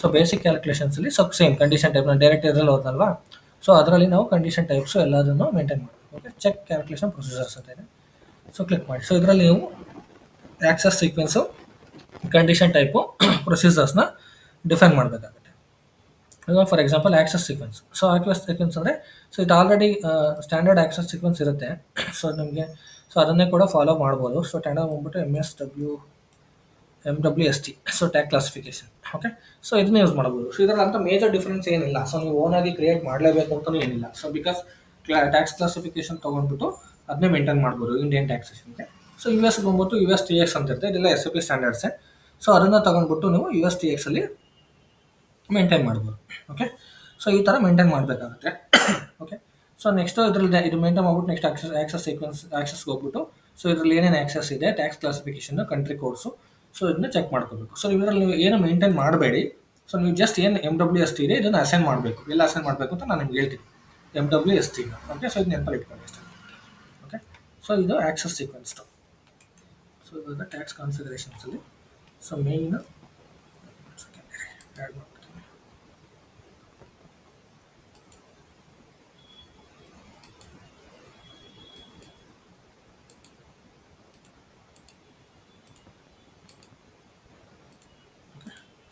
ಸೊ ಬೇಸಿಕ್ ಕ್ಯಾಲ್ಕುಲೇಷನ್ಸಲ್ಲಿ ಸೇಮ್ ಕಂಡೀಷನ್ ಟೈಪ್ ನಾನು ಡೈರೆಕ್ಟ್ ಇದ್ರಲ್ಲಿ ಹೋದ್ನಲ್ವಾ. ಸೊ ಅದರಲ್ಲಿ ನಾವು ಕಂಡೀಷನ್ ಟೈಪ್ಸು ಎಲ್ಲದನ್ನು ಮೇಂಟೈನ್ ಮಾಡಬೇಕು. ಓಕೆ. ಚೆಕ್ ಕ್ಯಾಲ್ಕುಲೇಷನ್ ಪ್ರೊಸೀಜರ್ಸ್ ಅಂತ ಇದೆ. ಸೊ ಕ್ಲಿಕ್ ಮಾಡಿ. ಸೊ ಇದರಲ್ಲಿ ನೀವು ಆಕ್ಸಸ್ ಸೀಕ್ವೆನ್ಸು, ಕಂಡೀಷನ್ ಟೈಪು, ಪ್ರೊಸೀಜರ್ಸ್ನ ಡಿಫೈನ್ ಮಾಡಬೇಕಾಗುತ್ತೆ. ಇವಾಗ for example access sequence. So access sequence ಅಂದರೆ ಸೊ ಇದು ಆಲ್ರೆಡಿ ಸ್ಟ್ಯಾಂಡರ್ಡ್ ಆಕ್ಸಸ್ ಸೀಕ್ವೆನ್ಸ್ ಇರುತ್ತೆ. ಸೊ ನಿಮಗೆ ಸೊ ಅದನ್ನೇ ಕೂಡ ಫಾಲೋ ಮಾಡ್ಬೋದು. ಸೊ ಸ್ಟ್ಯಾಂಡರ್ಡ್ ಬಂದ್ಬಿಟ್ಟು MWST, so tag classification. Okay. So ಇದನ್ನ ಯೂಸ್ ಮಾಡ್ಬೋದು. ಸೊ ಇದರಲ್ಲಿ ಅಂತ ಮೇಜರ್ ಡಿಫ್ರೆನ್ಸ್ ಏನಿಲ್ಲ. ಸೊ ನೀವು ಓನಾಗಿ ಕ್ರಿಯೇಟ್ ಮಾಡಲೇಬೇಕು ಅಂತಲೂ ಏನಿಲ್ಲ. ಸೊ ಬಿಕಾಸ್ ಟ್ಯಾಕ್ಸ್ ಕ್ಲಾಸಿಫಿಕೇಶನ್ ತೊಗೊಂಡ್ಬಿಟ್ಟು ಅದನ್ನೇ ಮೇಂಟೈನ್ ಮಾಡ್ಬೋದು ಇಂಡಿಯನ್ ಟ್ಯಾಕ್ಸೇಷನ್ಗೆ. ಸೊ US ಬಂದ್ಬಿಟ್ಟು USTX ಅಂತ ಇರುತ್ತೆ, ಇದೆಲ್ಲ SAP ಸ್ಟ್ಯಾಂಡರ್ಡ್ಸೇ. ಸೊ ಅದನ್ನು ತೊಗೊಂಡ್ಬಿಟ್ಟು ನೀವು USTX ಅಲ್ಲಿ ಮೇಂಟೈನ್ ಮಾಡ್ಬೋದು. ಓಕೆ. ಸೊ ಈ ಥರ ಮೇಂಟೈನ್ ಮಾಡಬೇಕಾಗುತ್ತೆ. ಓಕೆ. ಸೊ ನೆಕ್ಸ್ಟು ಇದರಲ್ಲಿ ಇದು ಮೇಂಟೈನ್ ಮಾಡ್ಬಿಟ್ಟು ನೆಕ್ಸ್ಟ್ ಆಕ್ಸಸ್ ಸೀಕ್ವೆನ್ಸ್ ಆಕ್ಸಸ್ಗೆ ಹೋಗ್ಬಿಟ್ಟು ಸೊ ಇದರಲ್ಲಿ ಏನೇನು ಆಕ್ಸಸ್ ಇದೆ, tax classification, country codes, so ಇದನ್ನ ಚೆಕ್ ಮಾಡ್ಕೋಬೇಕು. ಸೊ ಇದರಲ್ಲಿ ನೀವು ಏನು ಮೇಂಟೈನ್ ಮಾಡಬೇಡಿ. ಸೊ ನೀವು ಜಸ್ಟ್ ಏನು MWST ಇದೆ ಇದನ್ನು ಅಸೈನ್ ಮಾಡಬೇಕು. ಎಲ್ಲ ಅಸೈನ್ ಮಾಡಬೇಕು ಅಂತ ನಾನು ನಿಮ್ಗೆ ಹೇಳ್ತೀನಿ, MWST. ಓಕೆ. ಸೊ ಇದು ನೆನಪಲ್ಲಿ ಇಟ್ಕೊಳ್ಳಿ ಅಷ್ಟೇ. ಓಕೆ. ಸೊ ಇದು ಆಕ್ಸಸ್ ಸೀಕ್ವೆನ್ಸ್ಟು. ಸೊ ಇವಾಗ ಟ್ಯಾಕ್ಸ್ ಕಾನ್ಫಿಗರೇಷನ್ಸಲ್ಲಿ ಸೊ ಮೇಯ್ನ್ ಆ್ಯಡ್ ಮಾಡ್ತೀನಿ.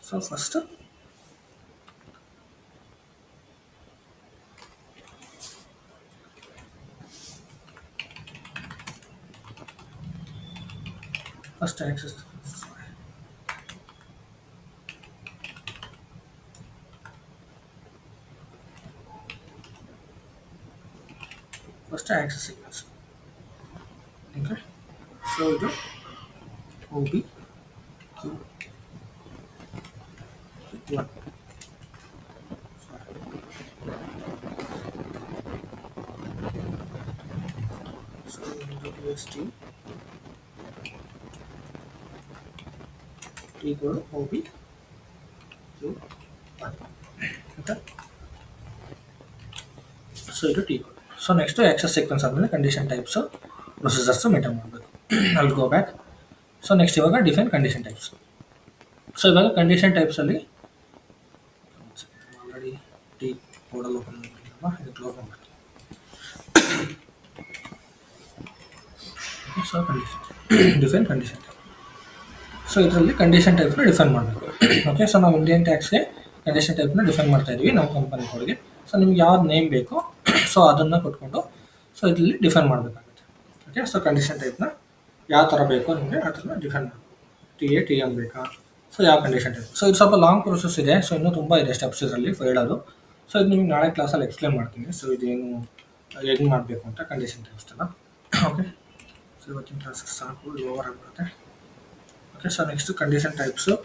So first access sequence. Okay. So ಇದು OB Q1. So MWST equal OB Q1. Okay. So ಇದು T code. So next access sequence ಆದಮೇಲೆ ಕಂಡೀಷನ್ ಟೈಪ್ಸು, ಪ್ರೊಸೀಜರ್ಸು ಮೇಂಟೈನ್ ಮಾಡಬೇಕು. ಅಲ್ಲಿ ಗೋ ಬ್ಯಾಕ್. ಸೊ ನೆಕ್ಸ್ಟ್ ಇವಾಗ define condition types. So ಇವಾಗ condition ಟೈಪ್ಸಲ್ಲಿ already T ಕೋಡಲ್ಲಿ open ಮಾಡಿದ್ದೀನಲ್ವಾ, ಇದು ಕ್ಲೋಸ್ ಮಾಡ್ತೀನಿ. So define condition type. So ಇದರಲ್ಲಿ ಕಂಡೀಷನ್ ಟೈಪ್ನ ಡಿಫೈನ್ ಮಾಡಬೇಕು. ಓಕೆ. ಸೊ ನಾವು ಇಂಡಿಯನ್ ಟ್ಯಾಕ್ಸ್ಗೆ ಕಂಡೀಷನ್ ಟೈಪ್ನ ಡಿಫೈನ್ ಮಾಡ್ತಾ ಇದ್ದೀವಿ ನಮ್ಮ ಕಂಪನಿ ಕೋಡ್ಗೆ. ಸೊ ನಿಮ್ಗೆ ಯಾವ್ದು ನೇಮ್ ಬೇಕೋ ಸೊ ಅದನ್ನು ಕೊಟ್ಕೊಂಡು ಸೊ ಇದರಲ್ಲಿ ಡಿಫೈನ್ ಮಾಡಬೇಕಾಗುತ್ತೆ. ಓಕೆ. ಸೊ ಕಂಡೀಷನ್ ಟೈಪ್ನ ಯಾವ ಥರ ಬೇಕೋ ನಿಮಗೆ ಆ ಥರ ಡಿಫೈನ್ ಮಾಡಬೇಕು. TM ಬೇಕಾ, ಸೊ ಯಾವ ಕಂಡೀಷನ್ ಟೈಪ್. ಸೊ ಇದು ಸ್ವಲ್ಪ ಲಾಂಗ್ ಪ್ರೊಸೆಸ್ ಇದೆ. ಸೊ ಇನ್ನೂ ತುಂಬ ಇದೆ ಸ್ಟೆಪ್ಸ್ ಇದರಲ್ಲಿ ಹೇಳೋದು. ಸೊ ಇದು ನಿಮ್ಗೆ ನಾಳೆ ಕ್ಲಾಸಲ್ಲಿ ಎಕ್ಸ್ಪ್ಲೇನ್ ಮಾಡ್ತೀನಿ. ಸೊ ಇದೇನು ಹೆಂಗೆ ಮಾಡಬೇಕು ಅಂತ ಕಂಡೀಷನ್ ಟೈಪ್ಸ್ ಎಲ್ಲ. ಓಕೆ. ಸೊ ಇವತ್ತಿನ ಕ್ಲಾಸಸ್ ಸಾಕು, ಇದು ಓವರ್ ಆಗಿಬಿಡುತ್ತೆ. Okay. So next condition types.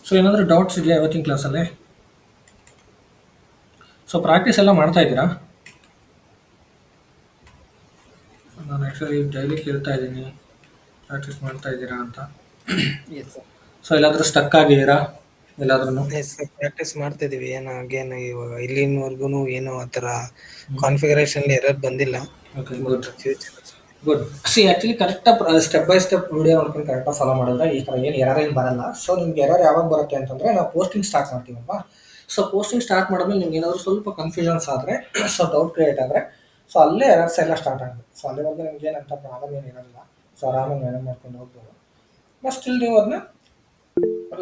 So ಏನಾದರೂ ಡೌಟ್ಸ್ ಇದೆಯಾ ಇವತ್ತಿನ ಕ್ಲಾಸಲ್ಲಿ? ಸೊ ಪ್ರಾಕ್ಟೀಸ್ ಎಲ್ಲ ಮಾಡ್ತಾ ಇದ್ದೀರಾ? ನಾನು ಆ್ಯಕ್ಚುಲಿ ಡೈಲಿ ಕೇಳ್ತಾ ಇದ್ದೀನಿ, ಪ್ರಾಕ್ಟೀಸ್ ಮಾಡ್ತಾ ಇದ್ದೀರಾ ಅಂತ. ಸೊ ಎಲ್ಲಾದರೂ ಸ್ಟಕ್ ಆಗಿದ್ದೀರಾ ಎಲ್ಲಾದ್ರೂ? ಪ್ರಾಕ್ಟೀಸ್ ಮಾಡ್ತಾ ಇದೀವಿ. ಏನು ಇವಾಗ ಇಲ್ಲಿನವರೆಗೂ ಏನು ಆ ಥರ ಕಾನ್ಫಿಗರೇಷನ್ ಎರರ್ ಬಂದಿಲ್ಲ. Okay, good. ಸಿ ಆ್ಯಕ್ಚುಲಿ ಕರೆಕ್ಟಾಗಿ ಸ್ಟೆಪ್ ಬೈ ಸ್ಟೆಪ್ ವಿಡಿಯೋ ನೋಡ್ಕೊಂಡು ಕರೆಕ್ಟಾಗಿ ಫಾಲೋ ಮಾಡಿದ್ರೆ ಈ ಥರ ಏನು ಎರರ್ ಏನು ಬರಲ್ಲ. ಸೊ ನಿಮ್ಗೆ ಎರರ್ ಯಾವಾಗ ಬರುತ್ತೆ ಅಂತಂದರೆ ನಾವು ಪೋಸ್ಟಿಂಗ್ ಸ್ಟಾರ್ಟ್ ಮಾಡ್ತೀವಲ್ವಾ. ಸೊ ಪೋಸ್ಟಿಂಗ್ ಸ್ಟಾರ್ಟ್ ಮಾಡಿದ್ಮೇಲೆ ನಿಮ್ಗೆ ಏನಾದರೂ ಸ್ವಲ್ಪ ಕನ್ಫ್ಯೂಷನ್ಸ್ ಆದರೆ, ಸೊ ಡೌಟ್ ಕ್ರಿಯೇಟ್ ಆದರೆ, ಸೊ ಅಲ್ಲೇ ಎರರ್ಸ್ ಎಲ್ಲ ಸ್ಟಾರ್ಟ್ ಆಗುತ್ತೆ. ಸೊ ಅಲ್ಲಿವರೆಗೂ ನಿಮ್ಗೆ ಏನಂತ ಪ್ರಾಬ್ಲಮ್ ಏನು ಇರೋದಿಲ್ಲ. ಸೊ ಆರಾಮಾಗಿ ಮ್ಯಾನೇಜ್ ಮಾಡ್ಕೊಂಡು ಹೋಗ್ಬೋದು. ಬಟ್ ಸ್ಟಿಲ್ ನೀವು ಅದನ್ನ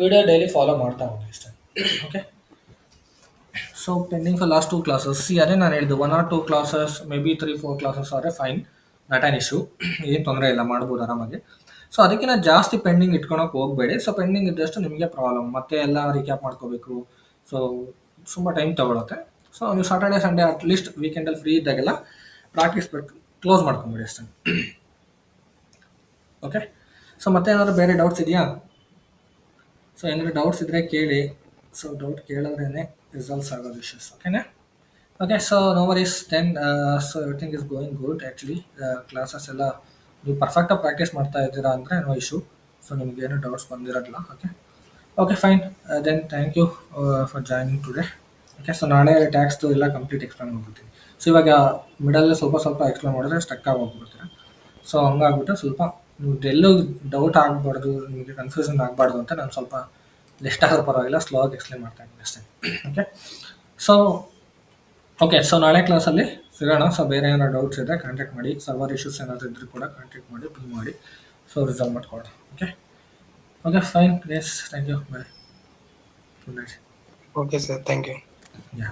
ವಿಡಿಯೋ ಡೈಲಿ ಫಾಲೋ ಮಾಡ್ತಾ ಹೋಗಿ ಅಷ್ಟೇ. Okay. So pending for last 2 classes. C ಅದೇ ನಾನು ಹೇಳಿದ್ದು 1 or 2 classes, may be 3-4 classes ಆದರೆ ಫೈನ್, ನಾಟ್ ಆನ್ ಇಶ್ಯೂ, ಏನು ತೊಂದರೆ ಇಲ್ಲ, ಮಾಡ್ಬೋದು ಆರಾಮಾಗಿ. ಸೊ ಅದಕ್ಕಿಂತ ಜಾಸ್ತಿ ಪೆಂಡಿಂಗ್ ಇಟ್ಕೊಳಕ್ಕೆ ಹೋಗಬೇಡಿ. ಸೊ ಪೆಂಡಿಂಗ್ ಇದ್ದಷ್ಟು ನಿಮಗೆ ಪ್ರಾಬ್ಲಮ್, ಮತ್ತೆ ಎಲ್ಲ ರೀಕ್ಯಾಪ್ ಮಾಡ್ಕೋಬೇಕು. ಸೊ ತುಂಬ ಟೈಮ್ ತಗೊಳುತ್ತೆ. ಸೊ ನೀವು ಸಾಟರ್ಡೆ ಸಂಡೇ ಅಟ್ಲೀಸ್ಟ್ ವೀಕೆಂಡಲ್ಲಿ ಫ್ರೀ ಇದ್ದಾಗೆಲ್ಲ ಪ್ರಾಕ್ಟೀಸ್ ಕ್ಲೋಸ್ ಮಾಡ್ಕೊಂಬಿಡಿ ಅಷ್ಟೇ. ಓಕೆ, ಸೊ ಮತ್ತೆ ಏನಾದರೂ ಬೇರೆ ಡೌಟ್ಸ್ ಇದೆಯಾ? ಸೊ ಏನಾದರೂ ಡೌಟ್ಸ್ ಇದ್ದರೆ ಕೇಳಿ. ಸೊ ಡೌಟ್ ಕೇಳಿದ್ರೇ ರಿಸಲ್ವ್ಸ್ ಆಗೋದು ಇಶ್ಯೂಸ್. ಓಕೆನಾ? Okay, so no worries then. So everything is going good actually. Classes ಎಲ್ಲ ನೀವು ಪರ್ಫೆಕ್ಟಾಗಿ ಪ್ರಾಕ್ಟೀಸ್ ಮಾಡ್ತಾ ಇದ್ದೀರಾ ಅಂದರೆ ನೋ ಇಶ್ಯೂ. ಸೊ ನಿಮಗೇನು ಡೌಟ್ಸ್ ಬಂದಿರೋದಿಲ್ಲ. Okay, okay fine. Then thank you for joining today. Okay, so ನಾಳೆ ಟ್ಯಾಕ್ಸ್ದು ಎಲ್ಲ ಕಂಪ್ಲೀಟ್ ಎಕ್ಸ್ಪ್ಲೇನ್ ಮಾಡ್ಬಿಡ್ತೀನಿ. ಸೊ ಇವಾಗ ಮಿಡಲ್ ಸ್ವಲ್ಪ ಎಕ್ಸ್ಪ್ಲೇನ್ ಮಾಡಿದ್ರೆ ಸ್ಟಕ್ ಆಗಿ ಹೋಗ್ಬಿಡ್ತೀರ. ಸೊ ಹಂಗಾಗ್ಬಿಟ್ಟು ಸ್ವಲ್ಪ ನೀವು ಎಲ್ಲೂ ಡೌಟ್ ಆಗಬಾರ್ದು, ನಿಮಗೆ ಕನ್ಫ್ಯೂಷನ್ ಆಗಬಾರ್ದು ಅಂತ ನಾನು ಸ್ವಲ್ಪ ಲಿಸ್ಟ್ ಆದರೂ ಪರವಾಗಿಲ್ಲ ಸ್ಲೋ ಆಗಿ ಎಕ್ಸ್ಪ್ಲೇನ್ ಮಾಡ್ತಾ ಇದ್ದೀನಿ ಅಷ್ಟೇ. ಓಕೆ, ಸೊ ನಾಳೆ ಕ್ಲಾಸಲ್ಲಿ ಸಿಗೋಣ. ಸೊ ಬೇರೆ ಏನಾದ್ರು ಡೌಟ್ಸ್ ಇದ್ದರೆ ಕಾಂಟ್ಯಾಕ್ಟ್ ಮಾಡಿ. ಸರ್ವರ್ ಇಶ್ಯೂಸ್ ಏನಾದರೂ ಇದ್ದರೂ ಕೂಡ ಕಾಂಟ್ಯಾಕ್ಟ್ ಮಾಡಿ, ಪಿಂಗ್ ಮಾಡಿ. ಸೊ ರಿಸಾಲ್ವ್ ಮಾಡ್ಕೊಳ್ಳೋಣ. Okay fine. Yes, thank you. Bye. Good night. Okay sir, thank you. Yeah